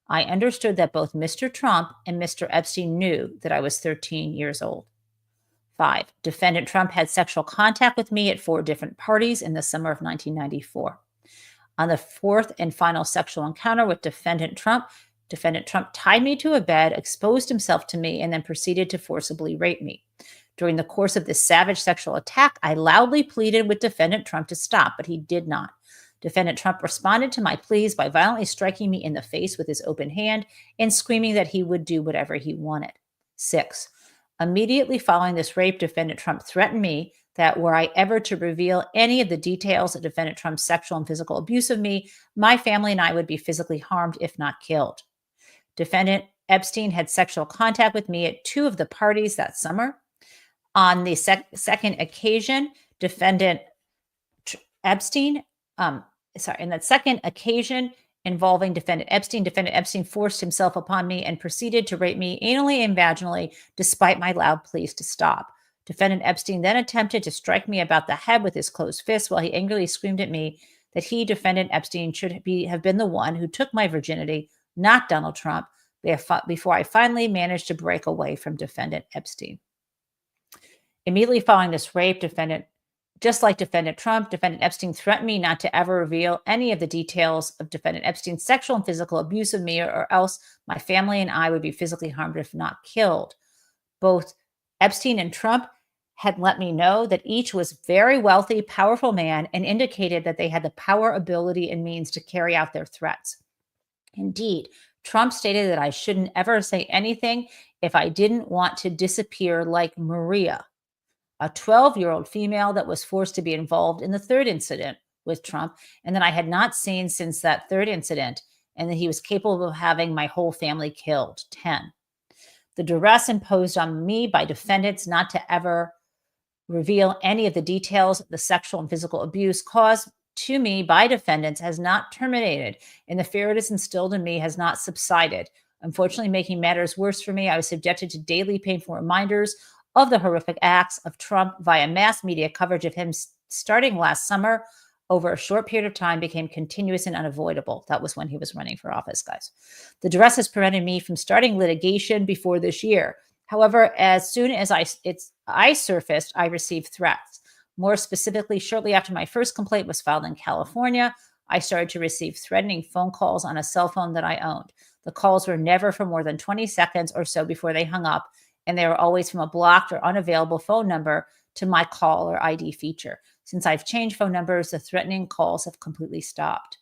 I understood that both Mr. Trump and Mr. Epstein knew that I was 13 years old. 5, defendant Trump had sexual contact with me at 4 different parties in the summer of 1994. On the fourth and final sexual encounter with Defendant Trump tied me to a bed, exposed himself to me, and then proceeded to forcibly rape me. During the course of this savage sexual attack, I loudly pleaded with Defendant Trump to stop, but he did not. Defendant Trump responded to my pleas by violently striking me in the face with his open hand and screaming that he would do whatever he wanted. 6. Immediately following this rape, Defendant Trump threatened me that were I ever to reveal any of the details of Defendant Trump's sexual and physical abuse of me, my family and I would be physically harmed, if not killed. Defendant Epstein had sexual contact with me at 2 of the parties that summer. On the second occasion, Defendant Epstein, in that second occasion involving Defendant Epstein forced himself upon me and proceeded to rape me anally and vaginally, despite my loud pleas to stop. Defendant Epstein then attempted to strike me about the head with his closed fist while he angrily screamed at me that he, Defendant Epstein, should have been the one who took my virginity, not Donald Trump, before I finally managed to break away from Defendant Epstein. Immediately following this rape, just like Defendant Trump, Defendant Epstein threatened me not to ever reveal any of the details of Defendant Epstein's sexual and physical abuse of me, or else my family and I would be physically harmed, if not killed. Both Epstein and Trump had let me know that each was a very wealthy, powerful man and indicated that they had the power, ability, and means to carry out their threats. Indeed, Trump stated that I shouldn't ever say anything if I didn't want to disappear like Maria, a 12-year-old female that was forced to be involved in the third incident with Trump, and that I had not seen since that third incident, and that he was capable of having my whole family killed. 10. The duress imposed on me by defendants not to ever reveal any of the details of the sexual and physical abuse caused to me by defendants has not terminated, and the fear it has instilled in me has not subsided. Unfortunately, making matters worse for me, I was subjected to daily painful reminders of the horrific acts of Trump via mass media coverage of him starting last summer. Over a short period of time became continuous and unavoidable. That was when he was running for office, guys. The duress has prevented me from starting litigation before this year. However, as soon as I surfaced, I received threats. More specifically, shortly after my first complaint was filed in California, I started to receive threatening phone calls on a cell phone that I owned. The calls were never for more than 20 seconds or so before they hung up, and they were always from a blocked or unavailable phone number to my call or ID feature. Since I've changed phone numbers, the threatening calls have completely stopped.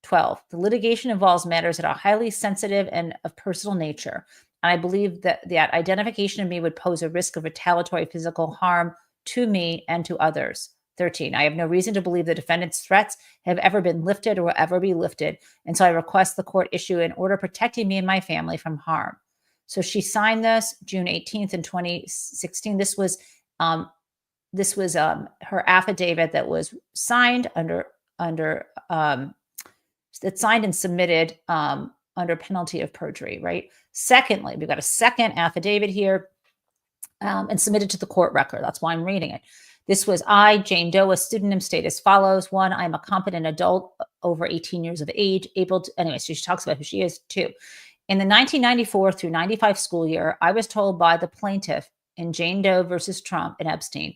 12. The litigation involves matters that are highly sensitive and of personal nature, and I believe that identification of me would pose a risk of retaliatory physical harm to me and to others. 13. I have no reason to believe the defendant's threats have ever been lifted or will ever be lifted, and so I request the court issue an order protecting me and my family from harm. So she signed this June 18th in 2016. This was her affidavit that was signed signed and submitted under penalty of perjury, right? Secondly, we've got a second affidavit here and submitted to the court record. That's why I'm reading it. This was I, Jane Doe, a pseudonym, state as follows. 1, I am a competent adult over 18 years of age, able to, anyway, so she talks about who she is. 2, in the 1994 through 95 school year, I was told by the plaintiff in Jane Doe versus Trump and Epstein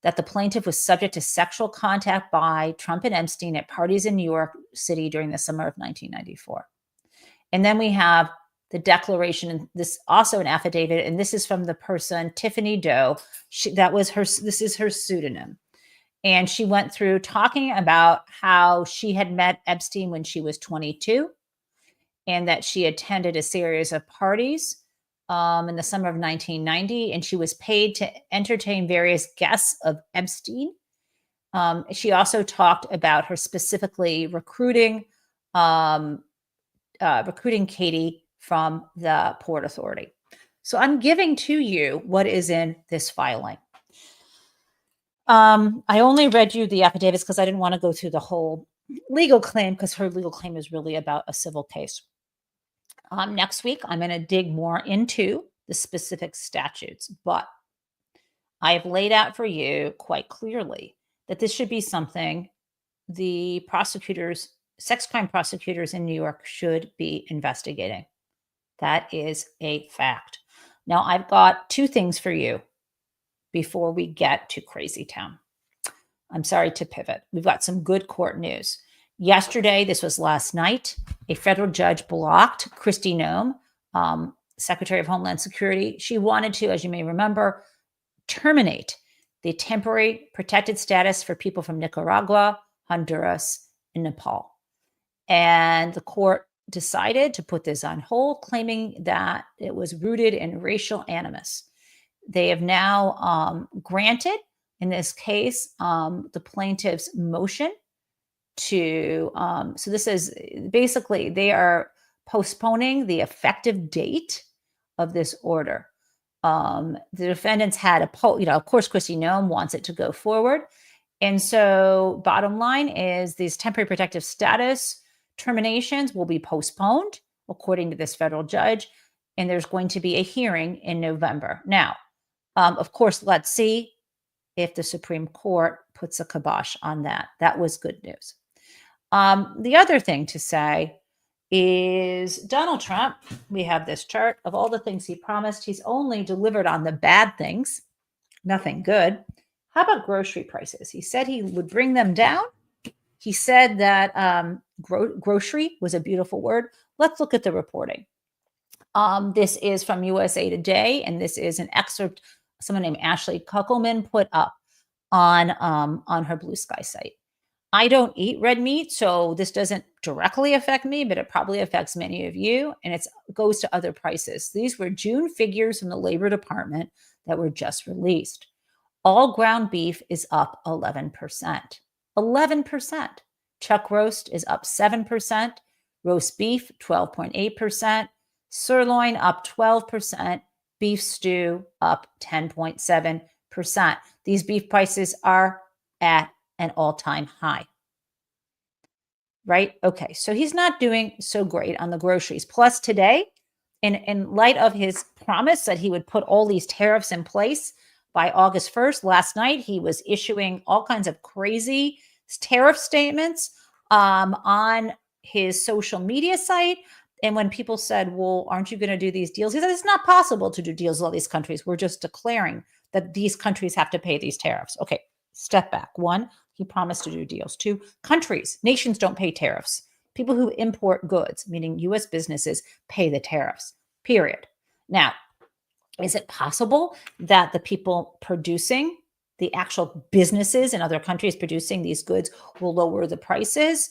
that the plaintiff was subject to sexual contact by Trump and Epstein at parties in New York City during the summer of 1994. And then we have the declaration, and this also an affidavit, and this is from the person, Tiffany Doe. This is her pseudonym. And she went through talking about how she had met Epstein when she was 22, and that she attended a series of parties in the summer of 1990, and she was paid to entertain various guests of Epstein. She also talked about her specifically recruiting Katie from the Port Authority. So I'm giving to you what is in this filing. I only read you the affidavits because I didn't want to go through the whole legal claim, because her legal claim is really about a civil case. Next week, I'm going to dig more into the specific statutes, but I have laid out for you quite clearly that this should be something the prosecutors, sex crime prosecutors in New York, should be investigating. That is a fact. Now, I've got 2 things for you before we get to Crazy Town. I'm sorry to pivot. We've got some good court news. Yesterday, this was last night, a federal judge blocked Kristi Noem, Secretary of Homeland Security. She wanted to, as you may remember, terminate the temporary protected status for people from Nicaragua, Honduras, and Nepal. And the court decided to put this on hold, claiming that it was rooted in racial animus. They have now granted, in this case, the plaintiff's motion to, so this is basically, they are postponing the effective date of this order. The defendants had of course, Kristi Noem wants it to go forward. And so bottom line is these temporary protective status terminations will be postponed, according to this federal judge. And there's going to be a hearing in November. Now, of course, let's see if the Supreme Court puts a kibosh on that. That was good news. The other thing to say is Donald Trump, we have this chart of all the things he promised. He's only delivered on the bad things, nothing good. How about grocery prices? He said he would bring them down. He said that grocery was a beautiful word. Let's look at the reporting. This is from USA Today, and this is an excerpt someone named Ashley Kuckelman put up on her Blue Sky site. I don't eat red meat, so this doesn't directly affect me, but it probably affects many of you, and it goes to other prices. These were June figures from the Labor Department that were just released. All ground beef is up 11%. 11%. Chuck roast is up 7%. Roast beef, 12.8%. Sirloin up 12%. Beef stew up 10.7%. These beef prices are at an all-time high. Right? Okay, so he's not doing so great on the groceries. Plus today, in light of his promise that he would put all these tariffs in place by August 1st, last night he was issuing all kinds of crazy tariff statements on his social media site. And when people said, well, aren't you going to do these deals? He said, it's not possible to do deals with all these countries. We're just declaring that these countries have to pay these tariffs. Okay, step back. One, he promised to do deals. Two, countries, nations don't pay tariffs. People who import goods, meaning U.S. businesses, pay the tariffs, period. Now, is it possible that the people producing, the actual businesses in other countries producing these goods will lower the prices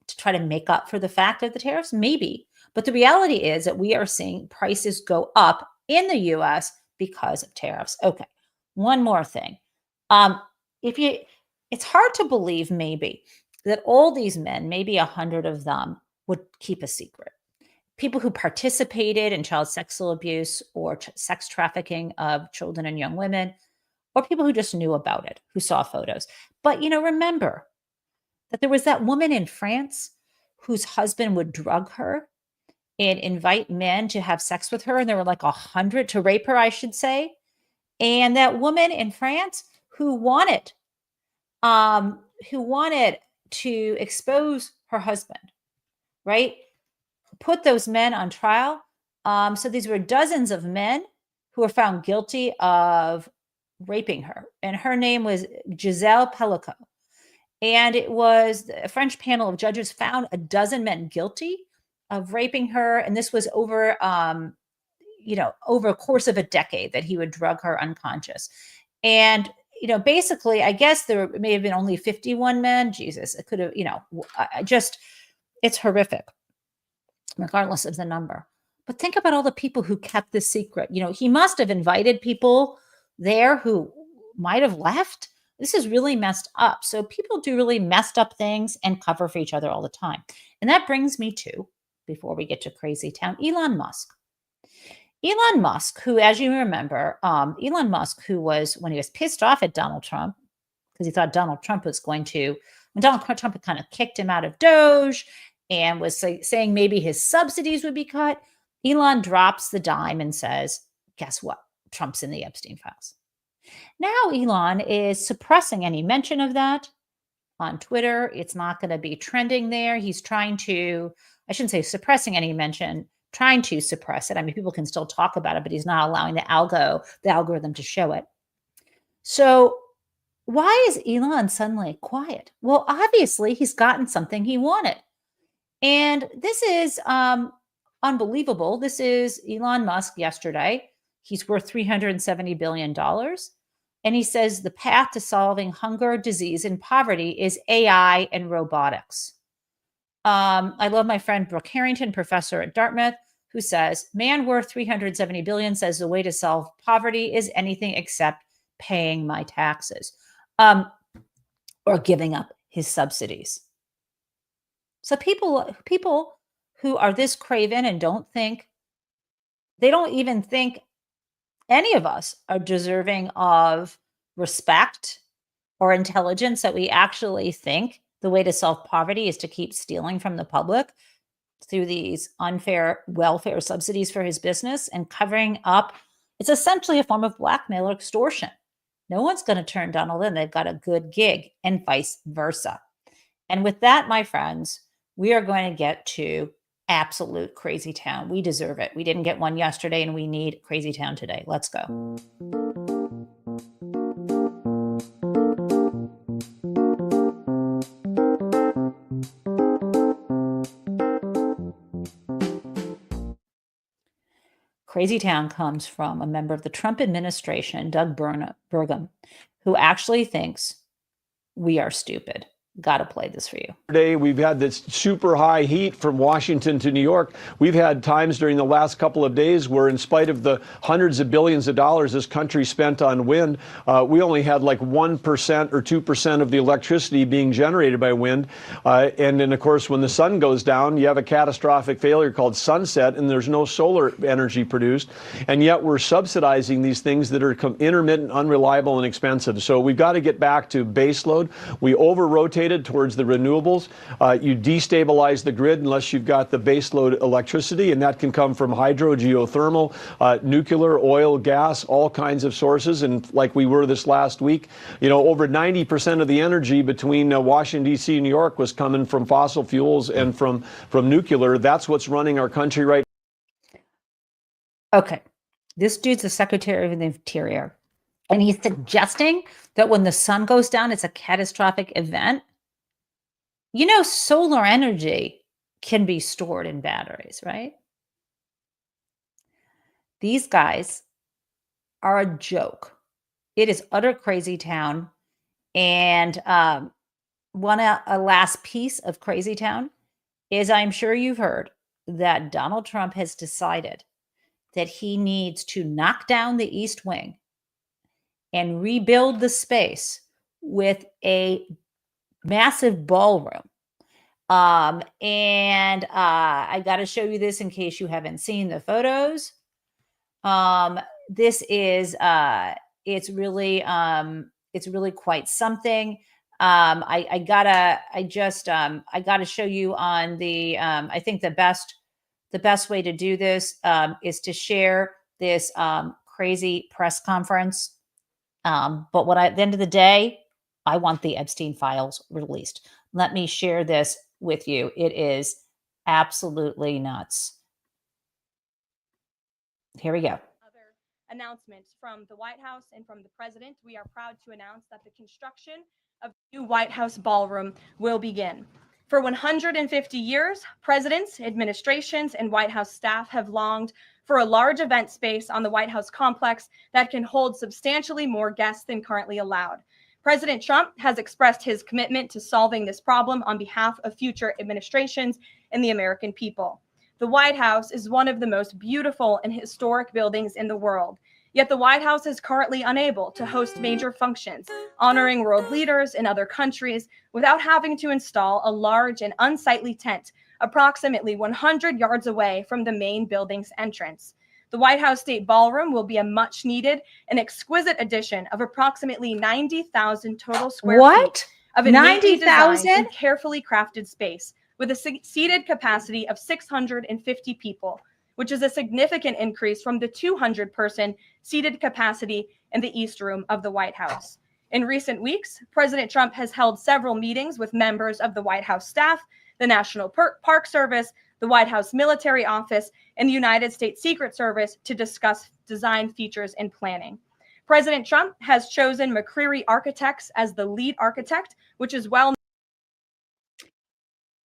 to try to make up for the fact of the tariffs? Maybe. But the reality is that we are seeing prices go up in the U.S. because of tariffs. Okay, one more thing. It's hard to believe maybe that all these men, maybe 100 of them, would keep a secret. People who participated in child sexual abuse or sex trafficking of children and young women, or people who just knew about it, who saw photos. But, remember that there was that woman in France whose husband would drug her and invite men to have sex with her. And there were like 100 to rape her, I should say. And that woman in France who wanted to expose her husband, right? Put those men on trial. So these were dozens of men who were found guilty of raping her. And her name was Giselle Pellicot. And it was a French panel of judges found a dozen men guilty of raping her. And this was over a course of a decade that he would drug her unconscious. And, basically, I guess there may have been only 51 men. Jesus, it could have, it's horrific, regardless of the number. But think about all the people who kept this secret. He must have invited people there who might have left. This is really messed up. So people do really messed up things and cover for each other all the time. And that brings me to, before we get to crazy town, Elon Musk. Elon Musk, who, as you remember, Elon Musk, who was, when he was pissed off at Donald Trump, because he thought Donald Trump was going to, when Donald Trump had kind of kicked him out of Doge and was saying maybe his subsidies would be cut, Elon drops the dime and says, guess what? Trump's in the Epstein files. Now Elon is suppressing any mention of that on Twitter. It's not going to be trending there. He's trying to, I shouldn't say suppressing any mention, trying to suppress it. I mean, people can still talk about it, but he's not allowing the algorithm to show it. So Why is Elon suddenly quiet? Well, obviously he's gotten something he wanted. And this is unbelievable. This is Elon Musk yesterday. He's worth $370 billion. And he says the path to solving hunger, disease, and poverty is AI and robotics. I love my friend Brooke Harrington, professor at Dartmouth, who says, man worth 370 billion says the way to solve poverty is anything except paying my taxes, or giving up his subsidies. So people who are this craven and they don't even think any of us are deserving of respect or intelligence, that we actually think the way to solve poverty is to keep stealing from the public through these unfair welfare subsidies for his business and covering up. It's essentially a form of blackmail or extortion. No one's going to turn Donald in. They've got a good gig, and vice versa. And with that, my friends, we are going to get to absolute crazy town. We deserve it. We didn't get one yesterday, and we need crazy town today. Let's go. Crazy town comes from a member of the Trump administration, Doug Burgum, who actually thinks we are stupid. Got to play this for you. Today, we've had this super high heat from Washington to New York. We've had times during the last couple of days where, in spite of the hundreds of billions of dollars this country spent on wind, we only had like 1% or 2% of the electricity being generated by wind. And then, of course, when the sun goes down, you have a catastrophic failure called sunset, and there's no solar energy produced. And yet we're subsidizing these things that are intermittent, unreliable, and expensive. So we've got to get back to baseload. We over-rotate towards the renewables. You destabilize the grid unless you've got the baseload electricity, and that can come from hydro, geothermal, nuclear, oil, gas, all kinds of sources. And like we were this last week, over 90% of the energy between Washington, D.C. and New York was coming from fossil fuels and from nuclear. That's what's running our country right now. Okay. This dude's the Secretary of the Interior, and he's suggesting that when the sun goes down, it's a catastrophic event. Solar energy can be stored in batteries, right? These guys are a joke. It is utter crazy town. And a last piece of crazy town is, I'm sure you've heard that Donald Trump has decided that he needs to knock down the East Wing and rebuild the space with a massive ballroom. I got to show you this in case you haven't seen the photos. This is, it's really quite something. I gotta show you on the, I think the best way to do this, is to share this, crazy press conference. But at the end of the day, I want the Epstein files released. Let me share this with you. It is absolutely nuts. Here we go. Other announcements from the White House and from the president. We are proud to announce that the construction of the new White House ballroom will begin. For 150 years, presidents, administrations, and White House staff have longed for a large event space on the White House complex that can hold substantially more guests than currently allowed. President Trump has expressed his commitment to solving this problem on behalf of future administrations and the American people. The White House is one of the most beautiful and historic buildings in the world. Yet the White House is currently unable to host major functions, honoring world leaders in other countries without having to install a large and unsightly tent approximately 100 yards away from the main building's entrance. The White House State Ballroom will be a much needed and exquisite addition of approximately 90,000 total square feet of a neatly designed and carefully crafted space with a seated capacity of 650 people, which is a significant increase from the 200-person seated capacity in the East Room of the White House. In recent weeks, President Trump has held several meetings with members of the White House staff, the National Park Service, the White House Military Office, and the United States Secret Service to discuss design features and planning. President Trump has chosen McCreary Architects as the lead architect, which is well.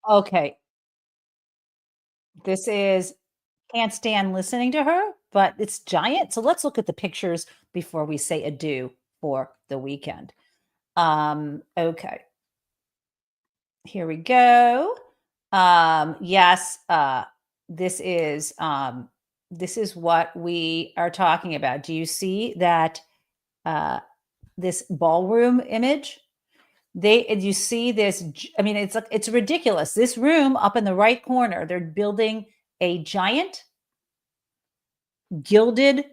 Okay. This is, can't stand listening to her, but it's giant. So let's look at the pictures before we say adieu for the weekend. Okay. Here we go. Yes, this is what we are talking about. Do you see that this ballroom image? You see this, I mean, it's ridiculous. This room up in the right corner, they're building a giant gilded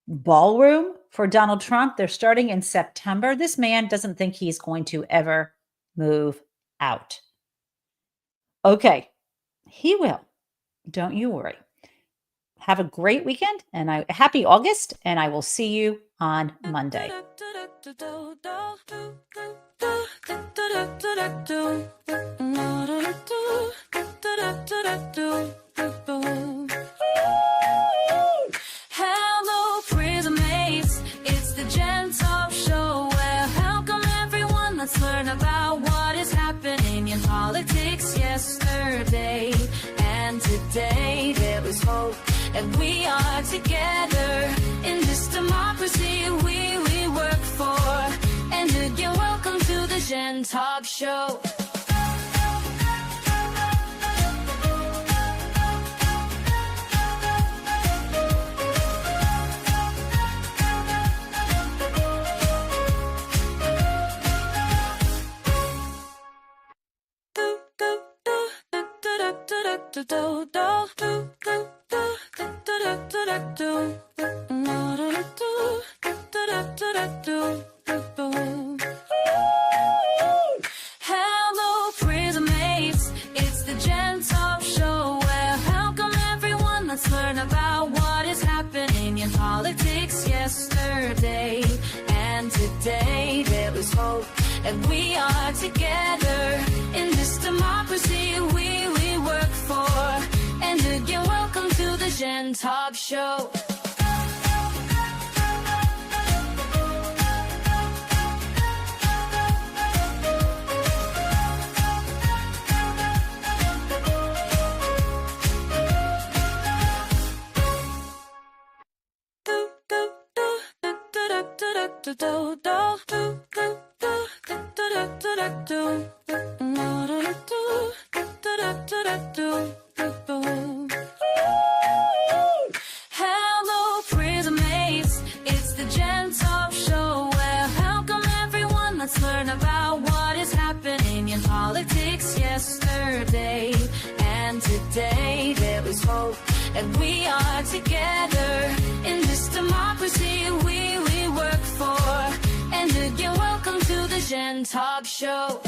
ballroom for Donald Trump. They're starting in September. This man doesn't think he's going to ever move out. Okay, he will. Don't you worry. Have a great weekend and happy August, and I will see you on Monday. Hello, prison mates. It's the Jen Taub Show. Well, welcome everyone. Let's learn about what is happening in politics yesterday and today. There was hope, and we are together in this democracy we work for. And again, welcome to the Jen Taub Show. Hello, prison mates. It's the Jen Taub Show. Well, welcome everyone. Let's learn about what is happening in politics yesterday and today. There was hope, and we are together in this democracy we work for. And again, welcome to the Jen Taub Show. Hello, prison mates. It's the Jen Taub Show. Well, welcome everyone. Let's learn about what is happening in politics yesterday and today. There was hope, and we are together in this democracy we work for. And again, welcome to the Jen Taub Show.